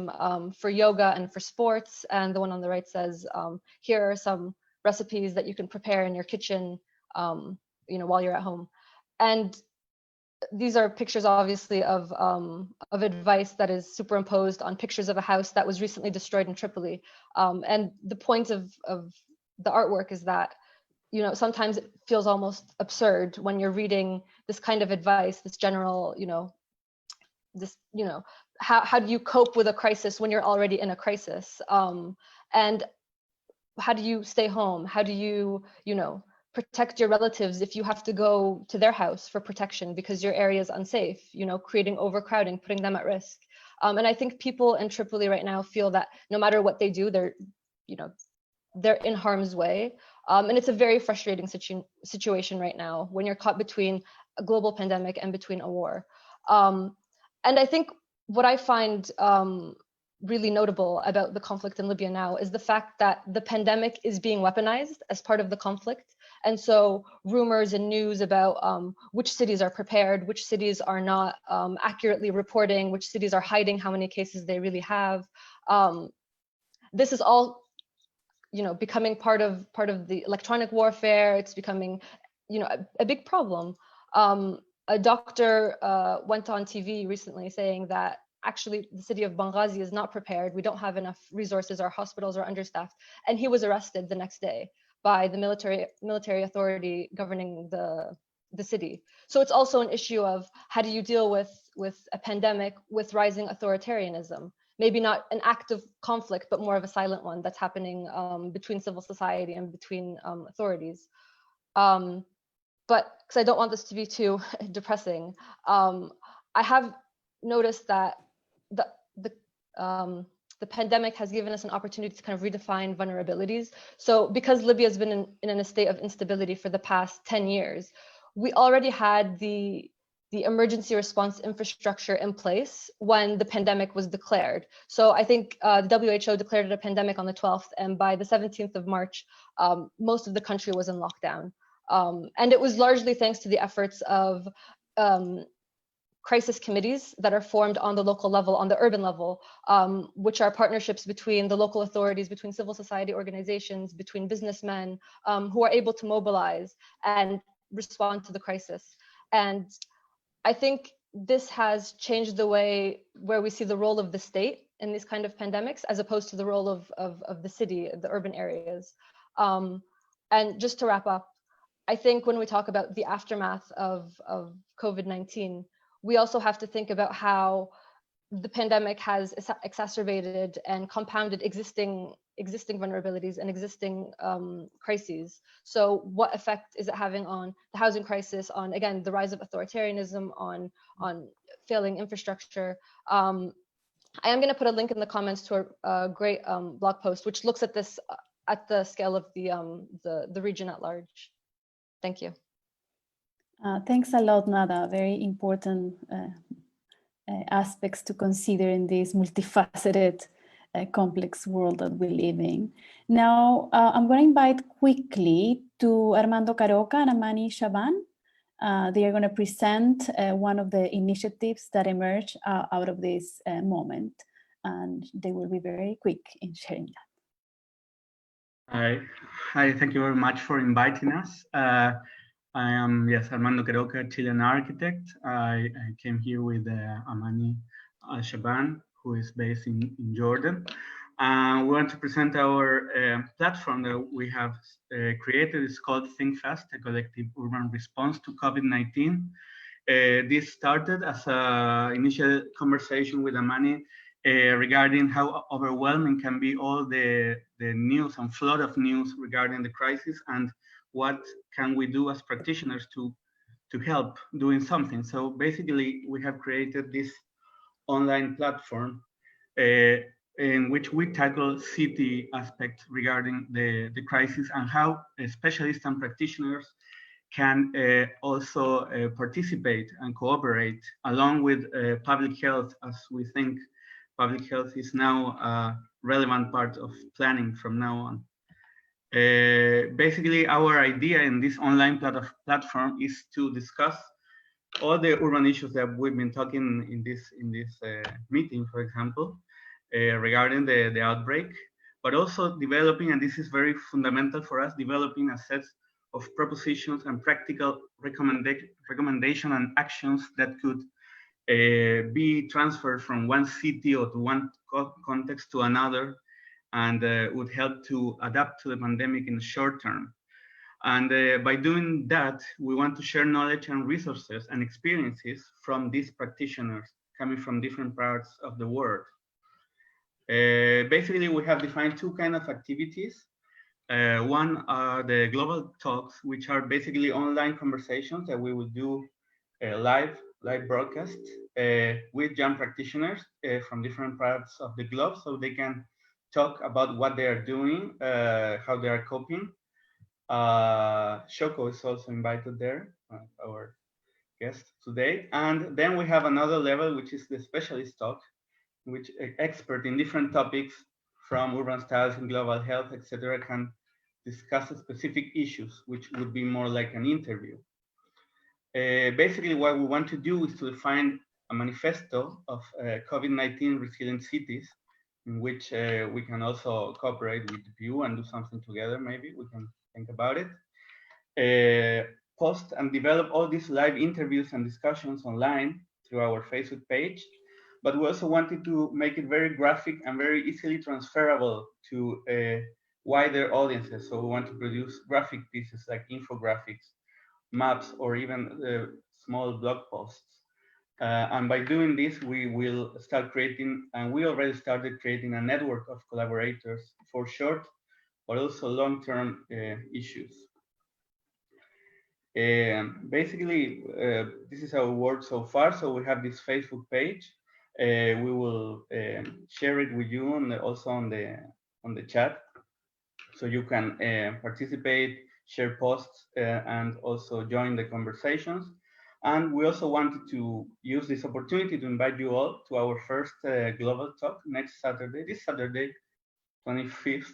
Speaker 8: for yoga and for sports." And the one on the right says, "Here are some recipes that you can prepare in your kitchen, while you're at home." And these are pictures, obviously, of advice that is superimposed on pictures of a house that was recently destroyed in Tripoli. And the point of the artwork is that, sometimes it feels almost absurd when you're reading this kind of advice, this general, how do you cope with a crisis when you're already in a crisis? And how do you stay home? How do you, protect your relatives if you have to go to their house for protection because your area is unsafe, creating overcrowding, putting them at risk. And I think people in Tripoli right now feel that no matter what they do, they're in harm's way. And it's a very frustrating situation right now when you're caught between a global pandemic and between a war. And I think what I find really notable about the conflict in Libya now is the fact that the pandemic is being weaponized as part of the conflict. And so rumors and news about which cities are prepared, which cities are not accurately reporting, which cities are hiding how many cases they really have. This is all, becoming part of the electronic warfare. It's becoming, a big problem. A doctor went on TV recently saying that actually the city of Benghazi is not prepared. We don't have enough resources. Our hospitals are understaffed. And he was arrested the next day by the military authority governing the city. So it's also an issue of how do you deal with a pandemic with rising authoritarianism? Maybe not an active conflict, but more of a silent one that's happening between civil society and between authorities. But because I don't want this to be too depressing, I have noticed that the pandemic has given us an opportunity to kind of redefine vulnerabilities. So because Libya has been in a state of instability for the past 10 years, we already had the emergency response infrastructure in place when the pandemic was declared. So I think the WHO declared it a pandemic on the 12th, and by the 17th of March, most of the country was in lockdown. And it was largely thanks to the efforts of crisis committees that are formed on the local level, on the urban level, which are partnerships between the local authorities, between civil society organizations, between businessmen, who are able to mobilize and respond to the crisis. And I think this has changed the way where we see the role of the state in these kind of pandemics, as opposed to the role of the city, the urban areas. And just to wrap up, I think when we talk about the aftermath of COVID-19, we also have to think about how the pandemic has exacerbated and compounded existing vulnerabilities and existing crises. So what effect is it having on the housing crisis, on, again, the rise of authoritarianism, on failing infrastructure? I am going to put a link in the comments to a great blog post, which looks at this at the scale of the region at large. Thank you.
Speaker 1: Thanks a lot, Nada. Very important aspects to consider in this multifaceted, complex world that we live in. Now, I'm going to invite quickly to Armando Caroca and Amani Shaban. They are going to present one of the initiatives that emerged out of this moment, and they will be very quick in sharing that.
Speaker 9: Hi, thank you very much for inviting us. I am, Armando Caroca, Chilean architect. I came here with Amani Shaban, who is based in Jordan. We want to present our platform that we have created. It's called Think Fast, a collective urban response to COVID-19. This started as an initial conversation with Amani regarding how overwhelming can be all the news and flood of news regarding the crisis. And what can we do as practitioners to help doing something. So basically, we have created this online platform in which we tackle city aspects regarding the crisis and how specialists and practitioners can also participate and cooperate along with public health, as we think public health is now a relevant part of planning from now on. Basically, our idea in this online platform is to discuss all the urban issues that we've been talking in this meeting, for example, regarding the outbreak, but also developing, and this is very fundamental for us, developing a set of propositions and practical recommendation and actions that could be transferred from one city or to one context to another, and would help to adapt to the pandemic in the short term. And by doing that, we want to share knowledge and resources and experiences from these practitioners coming from different parts of the world. Basically, we have defined two kinds of activities. One are the global talks, which are basically online conversations that we will do live broadcast with young practitioners from different parts of the globe, so they can talk about what they are doing, how they are coping. Shoko is also invited there, our guest today. And then we have another level, which is the specialist talk, which expert in different topics from urban styles and global health, etc., can discuss specific issues, which would be more like an interview. Basically, what we want to do is to define a manifesto of COVID-19 resilient cities, in which we can also cooperate with you and do something together. Maybe we can think about it. Post and develop all these live interviews and discussions online through our Facebook page. But we also wanted to make it very graphic and very easily transferable to wider audiences. So we want to produce graphic pieces like infographics, maps, or even small blog posts. And by doing this, we will start creating, and we already started creating, a network of collaborators for short, but also long-term issues. Basically, this is our work so far. So we have this Facebook page. We will share it with you and also on the chat, so you can participate, share posts, and also join the conversations. And we also wanted to use this opportunity to invite you all to our first global talk next Saturday, this Saturday, 25th,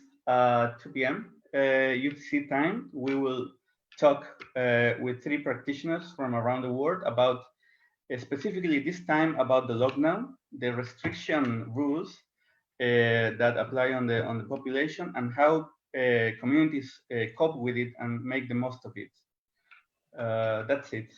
Speaker 9: 2 p.m. UTC time. We will talk with 3 practitioners from around the world about, specifically this time, about the lockdown, the restriction rules that apply on the population, and how communities cope with it and make the most of it. That's it.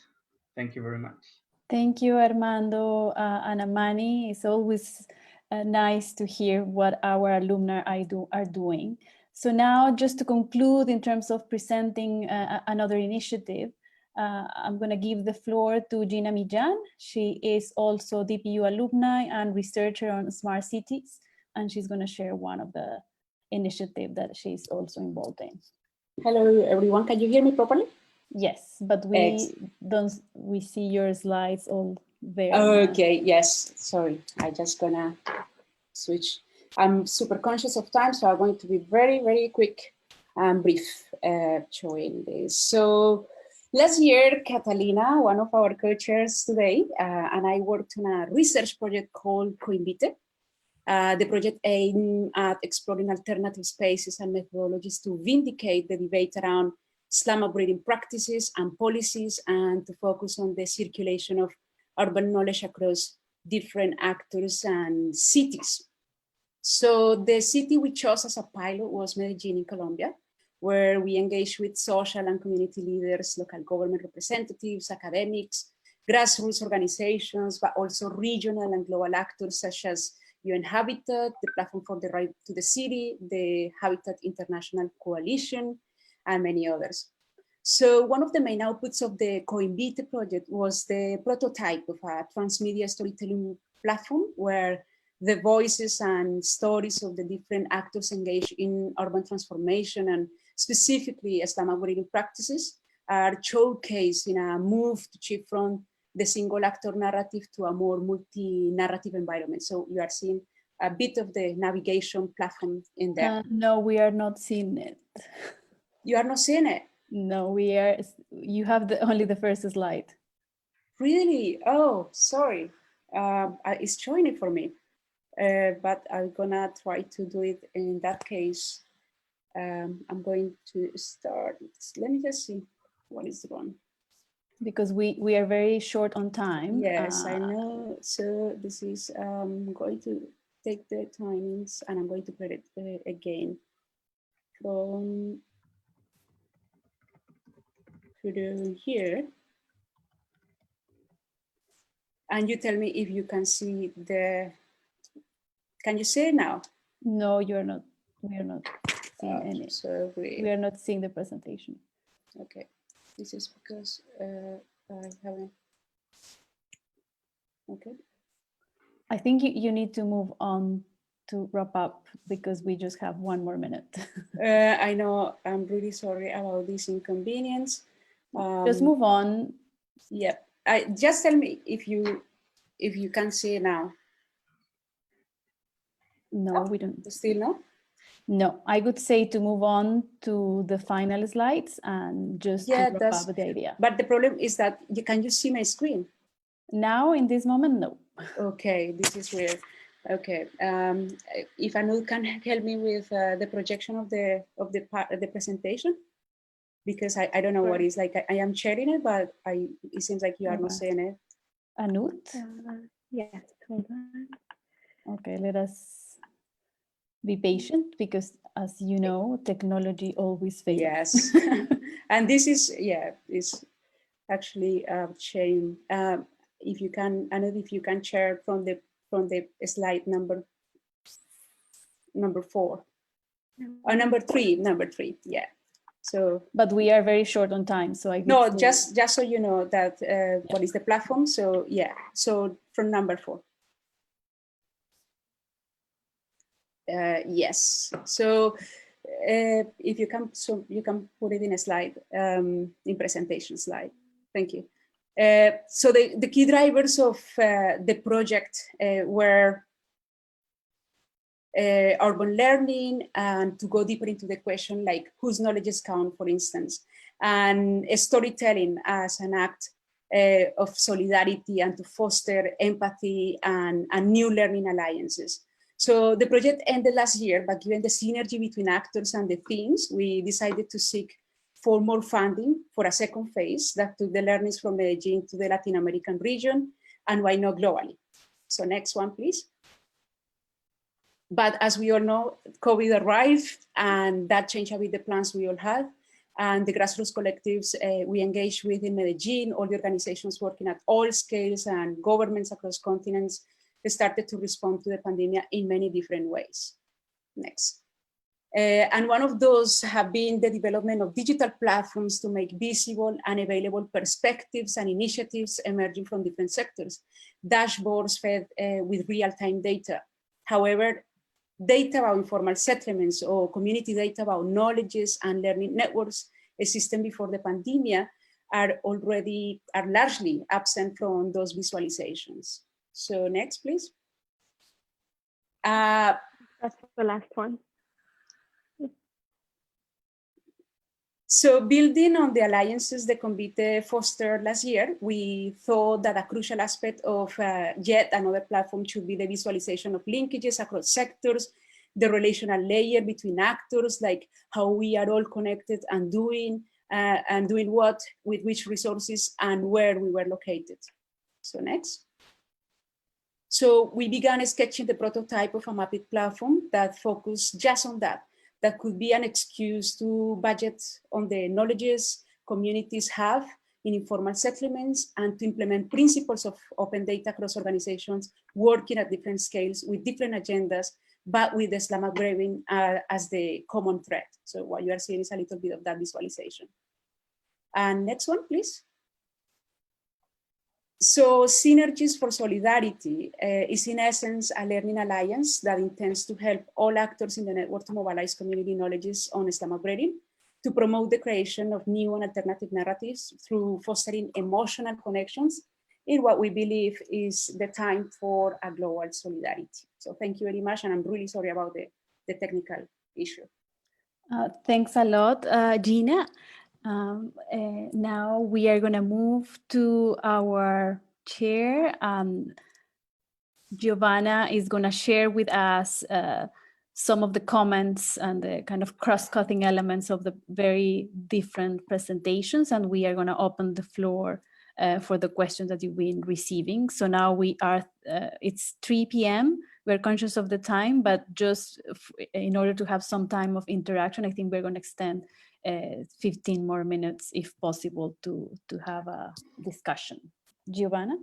Speaker 9: Thank you very much.
Speaker 1: Thank you, Armando and Amani. It's always nice to hear what our alumni are doing. So now, just to conclude in terms of presenting another initiative, I'm going to give the floor to Gina Millán. She is also DPU alumni and researcher on smart cities, and she's going to share one of the initiatives that she's also involved in.
Speaker 10: Hello, everyone. Can you hear me properly?
Speaker 1: Yes, but we see your slides all there.
Speaker 10: Okay, yes, sorry. I'm just gonna switch. I'm super conscious of time, so I'm going to be very, very quick and brief showing this. So last year, Catalina, one of our co-chairs today, and I worked on a research project called COINVITE. The project aimed at exploring alternative spaces and methodologies to vindicate the debate around slum upgrading practices and policies, and to focus on the circulation of urban knowledge across different actors and cities. So the city we chose as a pilot was Medellin in Colombia, where we engaged with social and community leaders, local government representatives, academics, grassroots organizations, but also regional and global actors such as UN Habitat, the Platform for the Right to the City, the Habitat International Coalition, and many others. So one of the main outputs of the COINVITE project was the prototype of a transmedia storytelling platform, where the voices and stories of the different actors engaged in urban transformation and specifically Islamic reading practices are showcased in a move to shift from the single actor narrative to a more multi-narrative environment. So you are seeing a bit of the navigation platform in there.
Speaker 1: No, we are not seeing it.
Speaker 10: You are not seeing it?
Speaker 1: No, we are. You have only the first slide.
Speaker 10: Really? Oh, sorry. It's showing it for me. But I'm gonna try to do it in that case. I'm going to start. Let me just see what is wrong.
Speaker 1: Because we are very short on time.
Speaker 10: Yes, I know. So this is, I'm going to take the timings and I'm going to put it again from here. And you tell me if you can see the, can you see it now?
Speaker 1: No, you're not. We are not seeing any.
Speaker 10: So
Speaker 1: we are not seeing the presentation.
Speaker 10: Okay, this is because I haven't. Okay.
Speaker 1: I think you need to move on to wrap up because we just have 1 more minute.
Speaker 10: I know, I'm really sorry about this inconvenience.
Speaker 1: Just move on.
Speaker 10: Yeah, just tell me if you can see it now.
Speaker 1: No, we don't.
Speaker 10: Still no?
Speaker 1: No, I would say to move on to the final slides and just to wrap up the idea.
Speaker 10: But the problem is that can you see my screen?
Speaker 1: Now, in this moment, no.
Speaker 10: Okay, this is weird. Okay, if Anu can help me with the projection of the presentation, because I don't know what it's like. I am sharing it, but it seems like you are not seeing it.
Speaker 1: Anut?
Speaker 3: Yes, hold on.
Speaker 1: Okay, let us be patient because, as you know, technology always fails.
Speaker 10: Yes, and this is is actually sharing. If you can, Anut, if you can share from the slide number 4 or number three, yeah. So,
Speaker 1: but we are very short on time, so I
Speaker 10: no, just so you know that what is the platform. So yeah, so from number 4. Yes. So if you can, so you can put it in a slide, in presentation slide. Thank you. So the key drivers of the project were urban learning, and to go deeper into the question, like whose knowledges count, for instance, and storytelling as an act of solidarity and to foster empathy and new learning alliances. So the project ended last year, but given the synergy between actors and the themes, we decided to seek for more funding for a second phase that took the learnings from Medellin to the Latin American region, and why not globally. So next one, please. But as we all know, COVID arrived, and that changed a bit the plans we all had. And the grassroots collectives we engaged with in Medellin, all the organizations working at all scales and governments across continents, started to respond to the pandemic in many different ways. Next. And one of those have been the development of digital platforms to make visible and available perspectives and initiatives emerging from different sectors. Dashboards fed with real-time data. However, data about informal settlements or community data about knowledges and learning networks existing before the pandemic are largely absent from those visualizations. So next, please.
Speaker 3: That's the last one.
Speaker 10: So building on the alliances the Convite fostered last year, we thought that a crucial aspect of yet another platform should be the visualization of linkages across sectors, the relational layer between actors, like how we are all connected and doing what with which resources and where we were located. So next. So we began sketching the prototype of a mapped platform that focused just on that. That could be an excuse to budget on the knowledges communities have in informal settlements and to implement principles of open data across organizations working at different scales with different agendas, but with the Islamic braving as the common thread. So what you are seeing is a little bit of that visualization. And next one, please. So Synergies for Solidarity is in essence a learning alliance that intends to help all actors in the network to mobilize community knowledges on Islam upgrading, to promote the creation of new and alternative narratives through fostering emotional connections in what we believe is the time for a global solidarity. So thank you very much, and I'm really sorry about the technical issue.
Speaker 1: Thanks a lot, Gina. Now we are going to move to our chair. Giovanna is going to share with us some of the comments and the kind of cross-cutting elements of the very different presentations, and we are going to open the floor for the questions that you've been receiving. So now we are, it's 3 p.m. We're conscious of the time, but just in order to have some time of interaction, I think we're going to extend 15 more minutes, if possible, to have a discussion. Giovanna?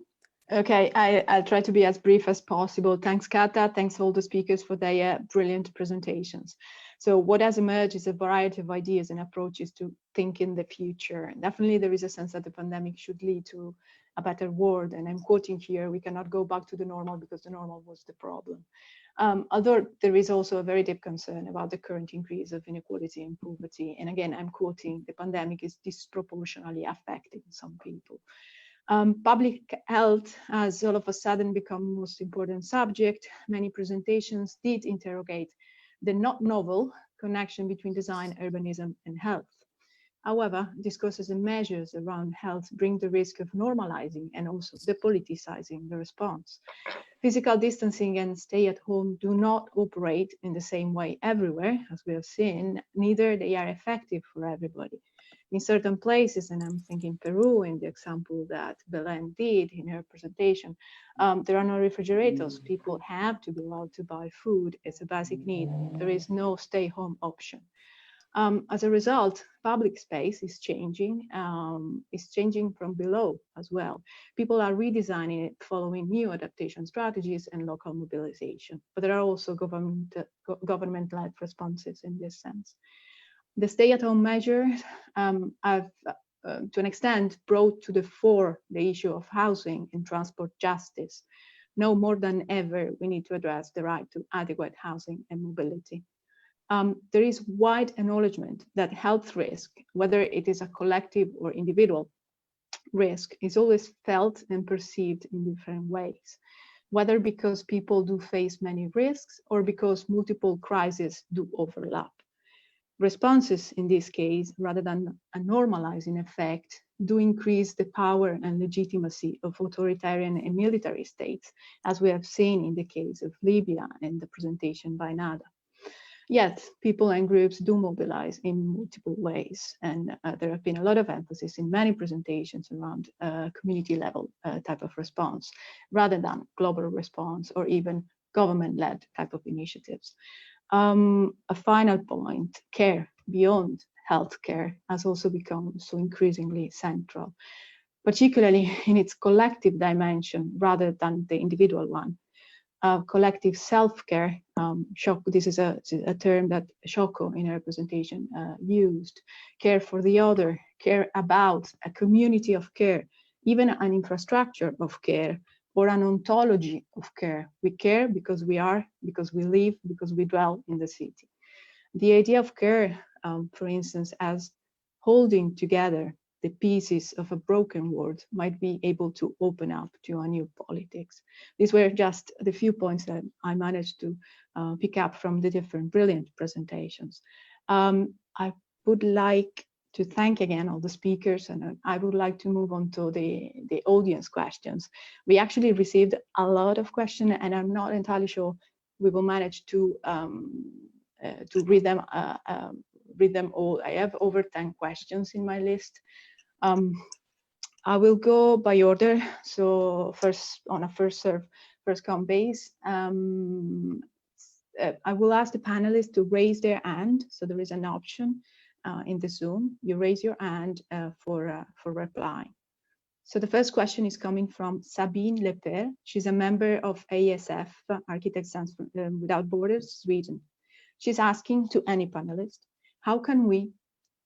Speaker 11: Okay, I'll try to be as brief as possible. Thanks, Kata. Thanks all the speakers for their brilliant presentations. So what has emerged is a variety of ideas and approaches to think in the future. Definitely there is a sense that the pandemic should lead to a better world. And I'm quoting here, we cannot go back to the normal because the normal was the problem. Although there is also a very deep concern about the current increase of inequality and poverty. And again, I'm quoting, the pandemic is disproportionately affecting some people. Public health has all of a sudden become the most important subject. Many presentations did interrogate the not novel connection between design, urbanism, and health. However, discourses and measures around health bring the risk of normalizing and also depoliticizing the response. Physical distancing and stay at home do not operate in the same way everywhere, as we have seen, neither they are effective for everybody. In certain places, and I'm thinking Peru in the example that Belén did in her presentation, there are no refrigerators. People have to go out to buy food. It's a basic need. There is no stay-home option. As a result, public space is changing from below as well. People are redesigning it following new adaptation strategies and local mobilization. But there are also government-led responses in this sense. The stay-at-home measures have, to an extent, brought to the fore the issue of housing and transport justice. Now more than ever, we need to address the right to adequate housing and mobility. There is wide acknowledgement that health risk, whether it is a collective or individual risk, is always felt and perceived in different ways, whether because people do face many risks or because multiple crises do overlap. Responses in this case, rather than a normalizing effect, do increase the power and legitimacy of authoritarian and military states, as we have seen in the case of Libya and the presentation by Nada. Yet, people and groups do mobilize in multiple ways, and there have been a lot of emphasis in many presentations around community level type of response, rather than global response or even government-led type of initiatives. A final point, care beyond healthcare has also become so increasingly central, particularly in its collective dimension rather than the individual one. Collective self-care, this is a term that Shoko in her presentation used, care for the other, care about a community of care, even an infrastructure of care, or an ontology of care. We care because we are, because we live, because we dwell in the city. The idea of care, for instance, as holding together the pieces of a broken world might be able to open up to a new politics. These were just the few points that I managed to pick up from the different brilliant presentations. I would like to thank again all the speakers, and I would like to move on to the audience questions. We actually received a lot of questions, and I'm not entirely sure we will manage to read them all. I have over 10 questions in my list. I will go by order. So first, on a first serve, first come base. I will ask the panelists to raise their hand. So there is an option in the Zoom. You raise your hand for replying. So the first question is coming from Sabine Leper. She's a member of ASF, Architects Without Borders, Sweden. She's asking to any panelist, how can we,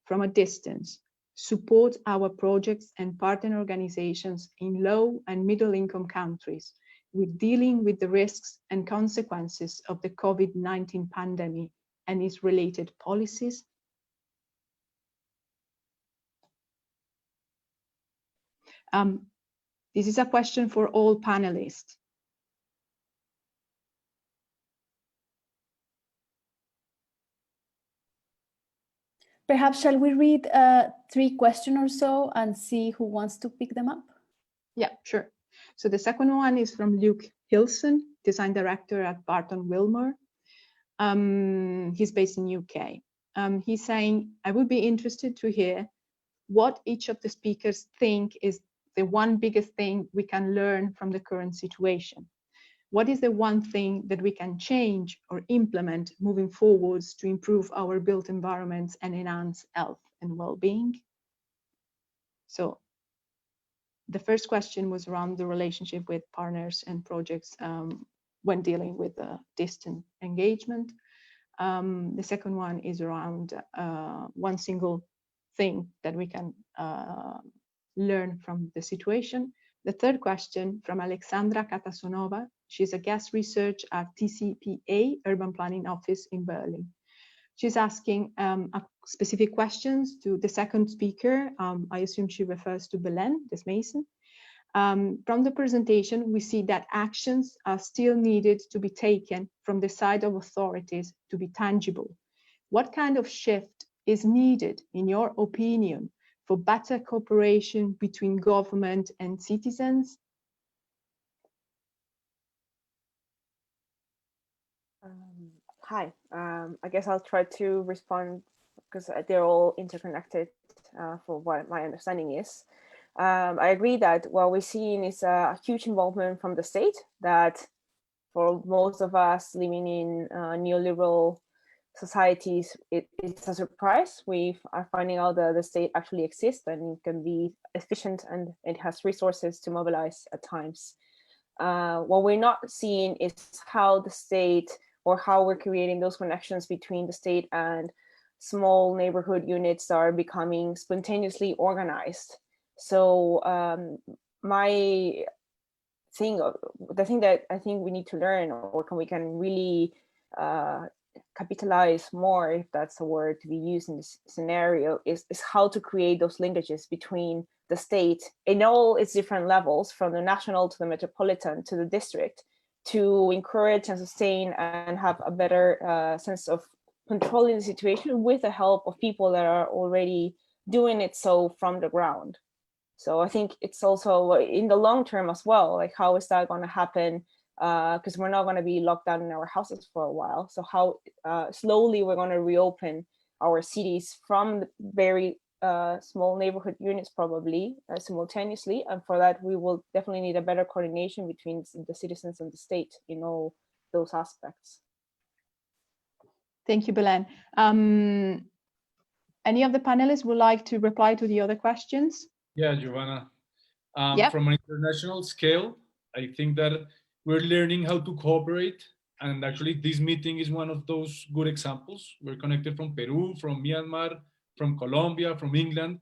Speaker 11: from a distance, support our projects and partner organizations in low and middle income countries with dealing with the risks and consequences of the COVID-19 pandemic and its related policies? This is a question for all panelists.
Speaker 1: Perhaps shall we read 3 questions or so and see who wants to pick them up?
Speaker 11: Yeah, sure. So the second one is from Luke Hilson, design director at Barton Wilmore. He's based in UK. He's saying, I would be interested to hear what each of the speakers think is the one biggest thing we can learn from the current situation. What is the one thing that we can change or implement moving forwards to improve our built environments and enhance health and well-being? So the first question was around the relationship with partners and projects when dealing with distant engagement. The second one is around one single thing that we can learn from the situation. The third question from Alexandra Katasonova. She's a guest researcher at TCPA Urban Planning Office in Berlin. She's asking specific questions to the second speaker. I assume she refers to Belén, Desmaison. From the presentation, we see that actions are still needed to be taken from the side of authorities to be tangible. What kind of shift is needed, in your opinion, for better cooperation between government and citizens?
Speaker 3: Hi, I guess I'll try to respond because they're all interconnected for what my understanding is. I agree that what we're seeing is a huge involvement from the state that for most of us living in neoliberal societies, it's a surprise. We are finding out that the state actually exists and it can be efficient and it has resources to mobilize at times. What we're not seeing is how the state or how we're creating those connections between the state and small neighborhood units that are becoming spontaneously organized. So the thing that I think we need to learn, or we can really capitalize more, if that's a word to be used in this scenario, is how to create those linkages between the state in all its different levels, from the national to the metropolitan to the district, to encourage and sustain and have a better sense of controlling the situation with the help of people that are already doing it so from the ground. So I think it's also in the long term as well, like how is that going to happen? Because we're not going to be locked down in our houses for a while. So how slowly we're going to reopen our cities from the very small neighborhood units probably simultaneously. And for that, we will definitely need a better coordination between the citizens and the state in all those aspects.
Speaker 11: Thank you, Belén. Any of the panelists would like to reply to the other questions?
Speaker 5: Yeah, Giovanna.
Speaker 11: Yep.
Speaker 5: From an international scale, I think that we're learning how to cooperate. And actually, this meeting is one of those good examples. We're connected from Peru, from Myanmar, from Colombia, from England,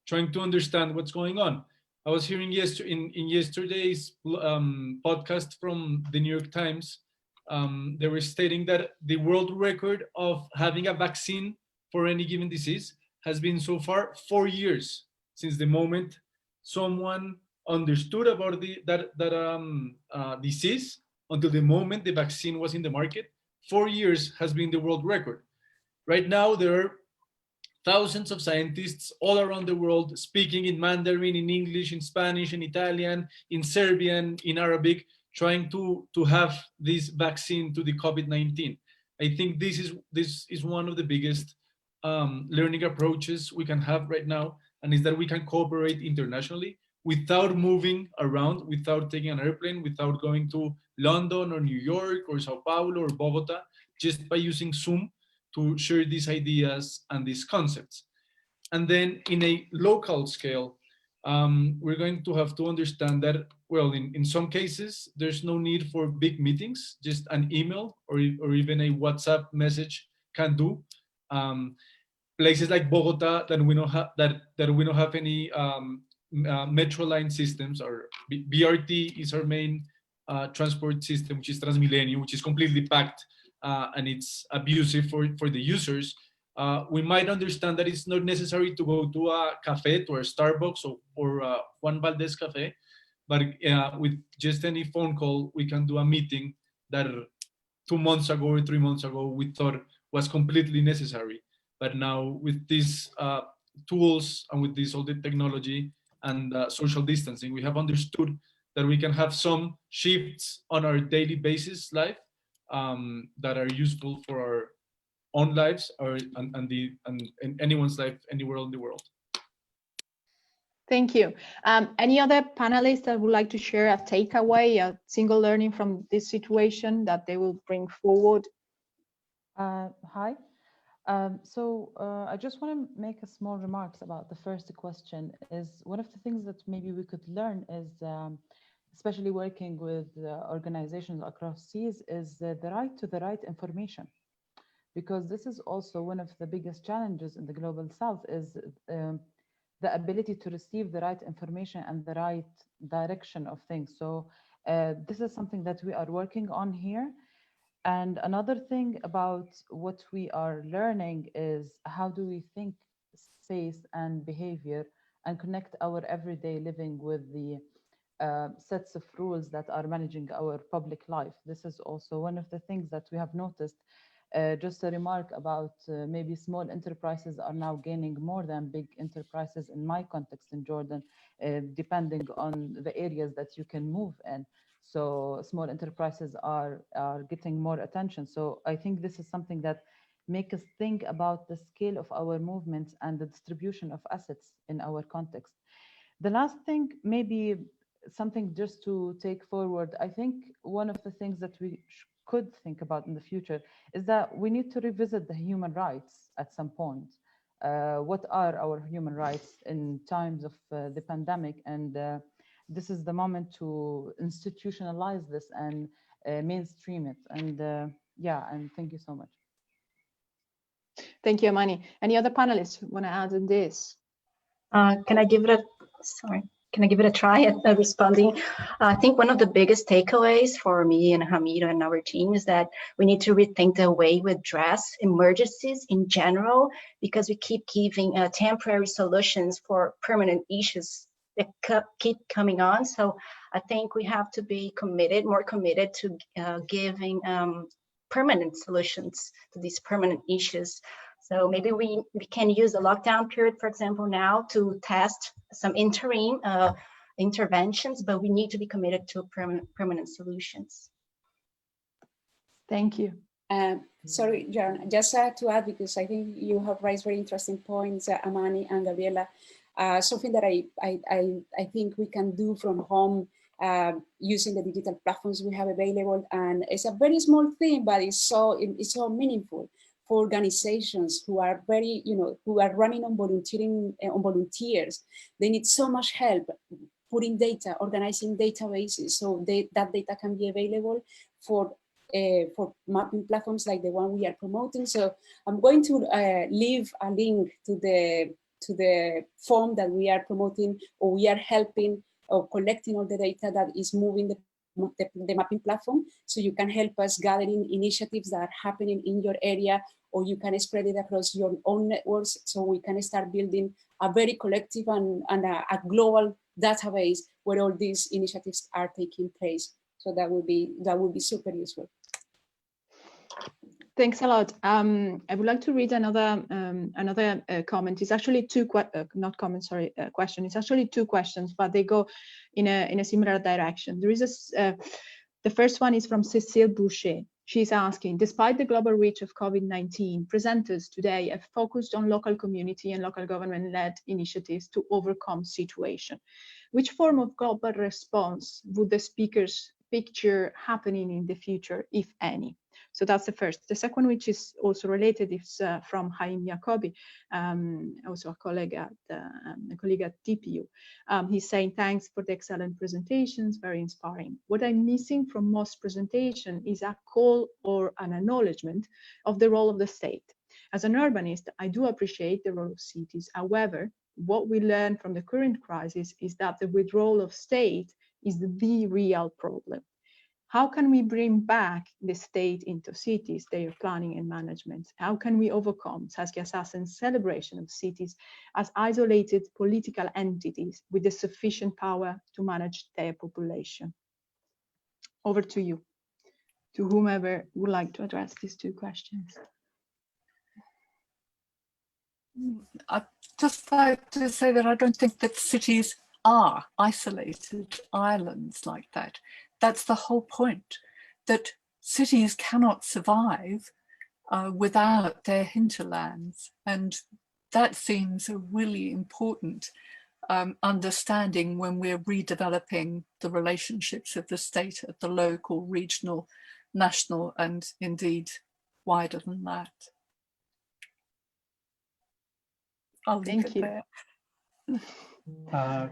Speaker 5: trying to understand what's going on. I was hearing in yesterday's podcast from the New York Times, they were stating that the world record of having a vaccine for any given disease has been so far 4 years since the moment someone understood about that disease until the moment the vaccine was in the market. 4 years has been the world record. Right now, there are thousands of scientists all around the world speaking in Mandarin, in English, in Spanish, in Italian, in Serbian, in Arabic, trying to have this vaccine to the COVID-19. I think this is one of the biggest learning approaches we can have right now, and is that we can cooperate internationally without moving around, without taking an airplane, without going to London or New York or Sao Paulo or Bogota, just by using Zoom to share these ideas and these concepts. And then in a local scale, we're going to have to understand that, well, in some cases, there's no need for big meetings, just an email or even a WhatsApp message can do. places like Bogotá that we don't have any metro line systems, or BRT is our main transport system, which is Transmilenio, which is completely packed and it's abusive for the users. We might understand that it's not necessary to go to a cafe, to a Starbucks or Juan Valdez Cafe, but with just any phone call, we can do a meeting that 2 months ago or 3 months ago we thought was completely necessary. But now with these tools and with all the technology and social distancing, we have understood that we can have some shifts on our daily basis life that are useful for our own lives and anyone's life anywhere in the world.
Speaker 11: Thank you. Any other panelists that would like to share a takeaway, a single learning from this situation that they will bring forward?
Speaker 12: Hi. I just want to make a small remarks about the first question. Is one of the things that maybe we could learn is, especially working with organizations across seas, is the right to the right information. Because this is also one of the biggest challenges in the global south, is the ability to receive the right information and the right direction of things. So this is something that we are working on here. And another thing about what we are learning is how do we think space and behavior and connect our everyday living with the sets of rules that are managing our public life. This is also one of the things that we have noticed. Just a remark about maybe small enterprises are now gaining more than big enterprises in my context in Jordan, depending on the areas that you can move in. So small enterprises are getting more attention. So I think this is something that makes us think about the scale of our movements and the distribution of assets in our context. The last thing, maybe something just to take forward, I think one of the things that we could think about in the future is that we need to revisit the human rights at some point. What are our human rights in times of the pandemic? And this is the moment to institutionalize this and mainstream it. And yeah, and thank you so much.
Speaker 11: Thank you, Amani. Any other panelists who want to add in this?
Speaker 13: Can I give it a try at responding? I think one of the biggest takeaways for me and Hamido and our team is that we need to rethink the way we address emergencies in general, because we keep giving temporary solutions for permanent issues that keep coming on. So I think we have to be more committed to giving permanent solutions to these permanent issues. So maybe we can use the lockdown period, for example, now to test some interim interventions, but we need to be committed to permanent solutions.
Speaker 11: Thank you.
Speaker 10: Sorry, Jaron, just to add, because I think you have raised very interesting points, Amani and Gabriela. Something that I think we can do from home using the digital platforms we have available, and it's a very small thing, but it's so meaningful for organizations who are very, who are running on volunteers. They need so much help putting data, organizing databases, so that data can be available for mapping platforms like the one we are promoting. So I'm going to leave a link to the form that we are promoting, or we are helping or collecting all the data that is moving the mapping platform. So you can help us gathering initiatives that are happening in your area, or you can spread it across your own networks, so we can start building a very collective and a global database where all these initiatives are taking place. So that would be super useful.
Speaker 11: Thanks a lot. I would like to read another comment. It's actually question. It's actually two questions, but they go in a similar direction. There is the first one is from Cécile Boucher. She's asking, despite the global reach of COVID-19, presenters today have focused on local community and local government-led initiatives to overcome situation. Which form of global response would the speakers picture happening in the future, if any? So that's the first. The second, which is also related, is from Haim Yacobi, also a colleague at TPU. He's saying, thanks for the excellent presentations, very inspiring. What I'm missing from most presentation is a call or an acknowledgement of the role of the state. As an urbanist, I do appreciate the role of cities. However, what we learn from the current crisis is that the withdrawal of state is the real problem. How can we bring back the state into cities, their planning and management? How can we overcome Saskia Sassen's celebration of cities as isolated political entities with the sufficient power to manage their population? Over to you, to whomever would like to address these two questions.
Speaker 2: I'd just like to say that I don't think that cities are isolated islands like that. That's the whole point, that cities cannot survive without their hinterlands. And that seems a really important understanding when we're redeveloping the relationships of the state at the local, regional, national, and indeed wider than that. I'll leave it there.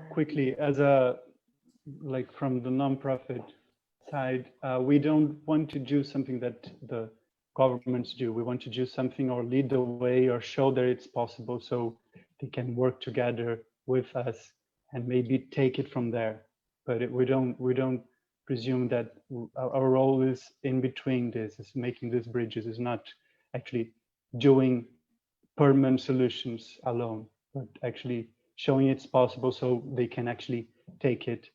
Speaker 4: Quickly, as from the nonprofit side, we don't want to do something that the governments do. We want to do something or lead the way or show that it's possible, so they can work together with us and maybe take it from there. But we don't presume that our role is in between this, is making these bridges, is not actually doing permanent solutions alone, but actually showing it's possible so they can actually take it,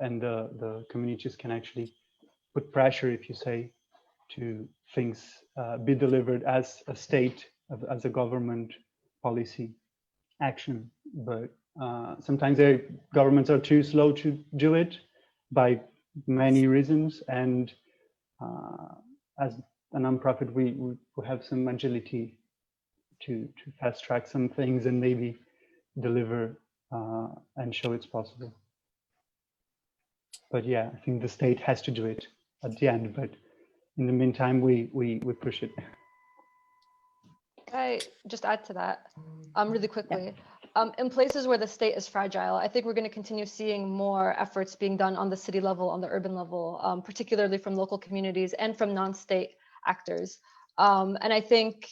Speaker 4: and the communities can actually put pressure, if you say, to things be delivered as a state, as a government policy action. But sometimes governments are too slow to do it by many reasons, and as a nonprofit, we have some agility to fast track some things and maybe deliver and show it's possible. But yeah, I think the state has to do it at the end, but in the meantime, we push it.
Speaker 8: Can I just add to that really quickly? In places where the state is fragile, I think we're going to continue seeing more efforts being done on the city level, on the urban level, particularly from local communities and from non-state actors. And I think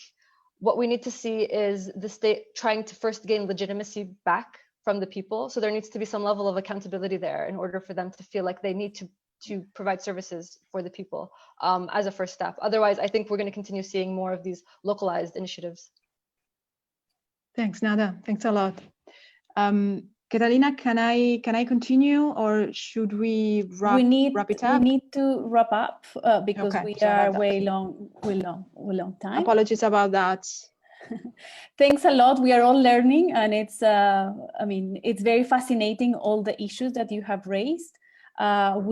Speaker 8: what we need to see is the state trying to first gain legitimacy back from the people. So there needs to be some level of accountability there in order for them to feel like they need to provide services for the people as a first step. Otherwise, I think we're going to continue seeing more of these localized initiatives.
Speaker 11: Thanks, Nada. Thanks a lot. Catalina, can I continue, or should we wrap it up?
Speaker 1: We need to wrap up because we are way long time.
Speaker 11: Apologies about that.
Speaker 1: Thanks a lot. We are all learning, and it's it's very fascinating, all the issues that you have raised.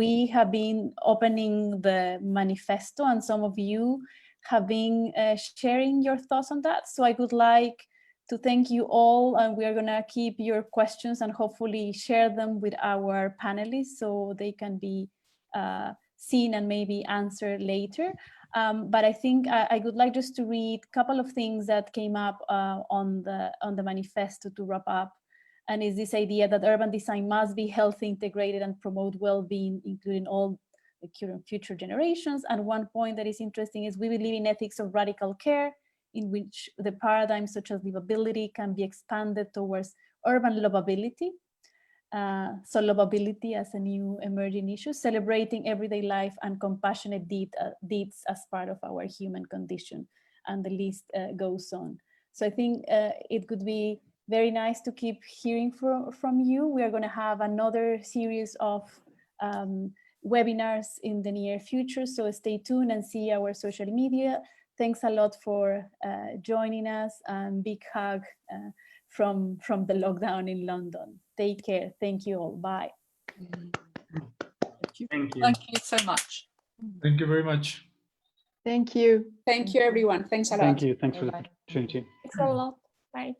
Speaker 1: We have been opening the manifesto, and some of you have been sharing your thoughts on that. So I would like to thank you all, and we are going to keep your questions and hopefully share them with our panelists so they can be seen and maybe answered later. But I think I would like just to read a couple of things that came up on the manifesto to wrap up. And is this idea that urban design must be healthy, integrated, and promote well-being, including all the current and future generations. And one point that is interesting is we believe in ethics of radical care, in which the paradigms such as livability can be expanded towards urban livability. So livability as a new emerging issue, celebrating everyday life and compassionate deeds as part of our human condition. And the list goes on. So I think it could be very nice to keep hearing from you. We are going to have another series of webinars in the near future, so stay tuned and see our social media. Thanks a lot for joining us, and big hug from the lockdown in London. Take care. Thank you all. Bye.
Speaker 9: Thank you.
Speaker 2: Thank you so much.
Speaker 5: Thank you very much.
Speaker 11: Thank you.
Speaker 10: Thank you, everyone. Thanks a lot.
Speaker 4: Thank you. Thanks for the opportunity.
Speaker 6: Thanks a lot. Bye.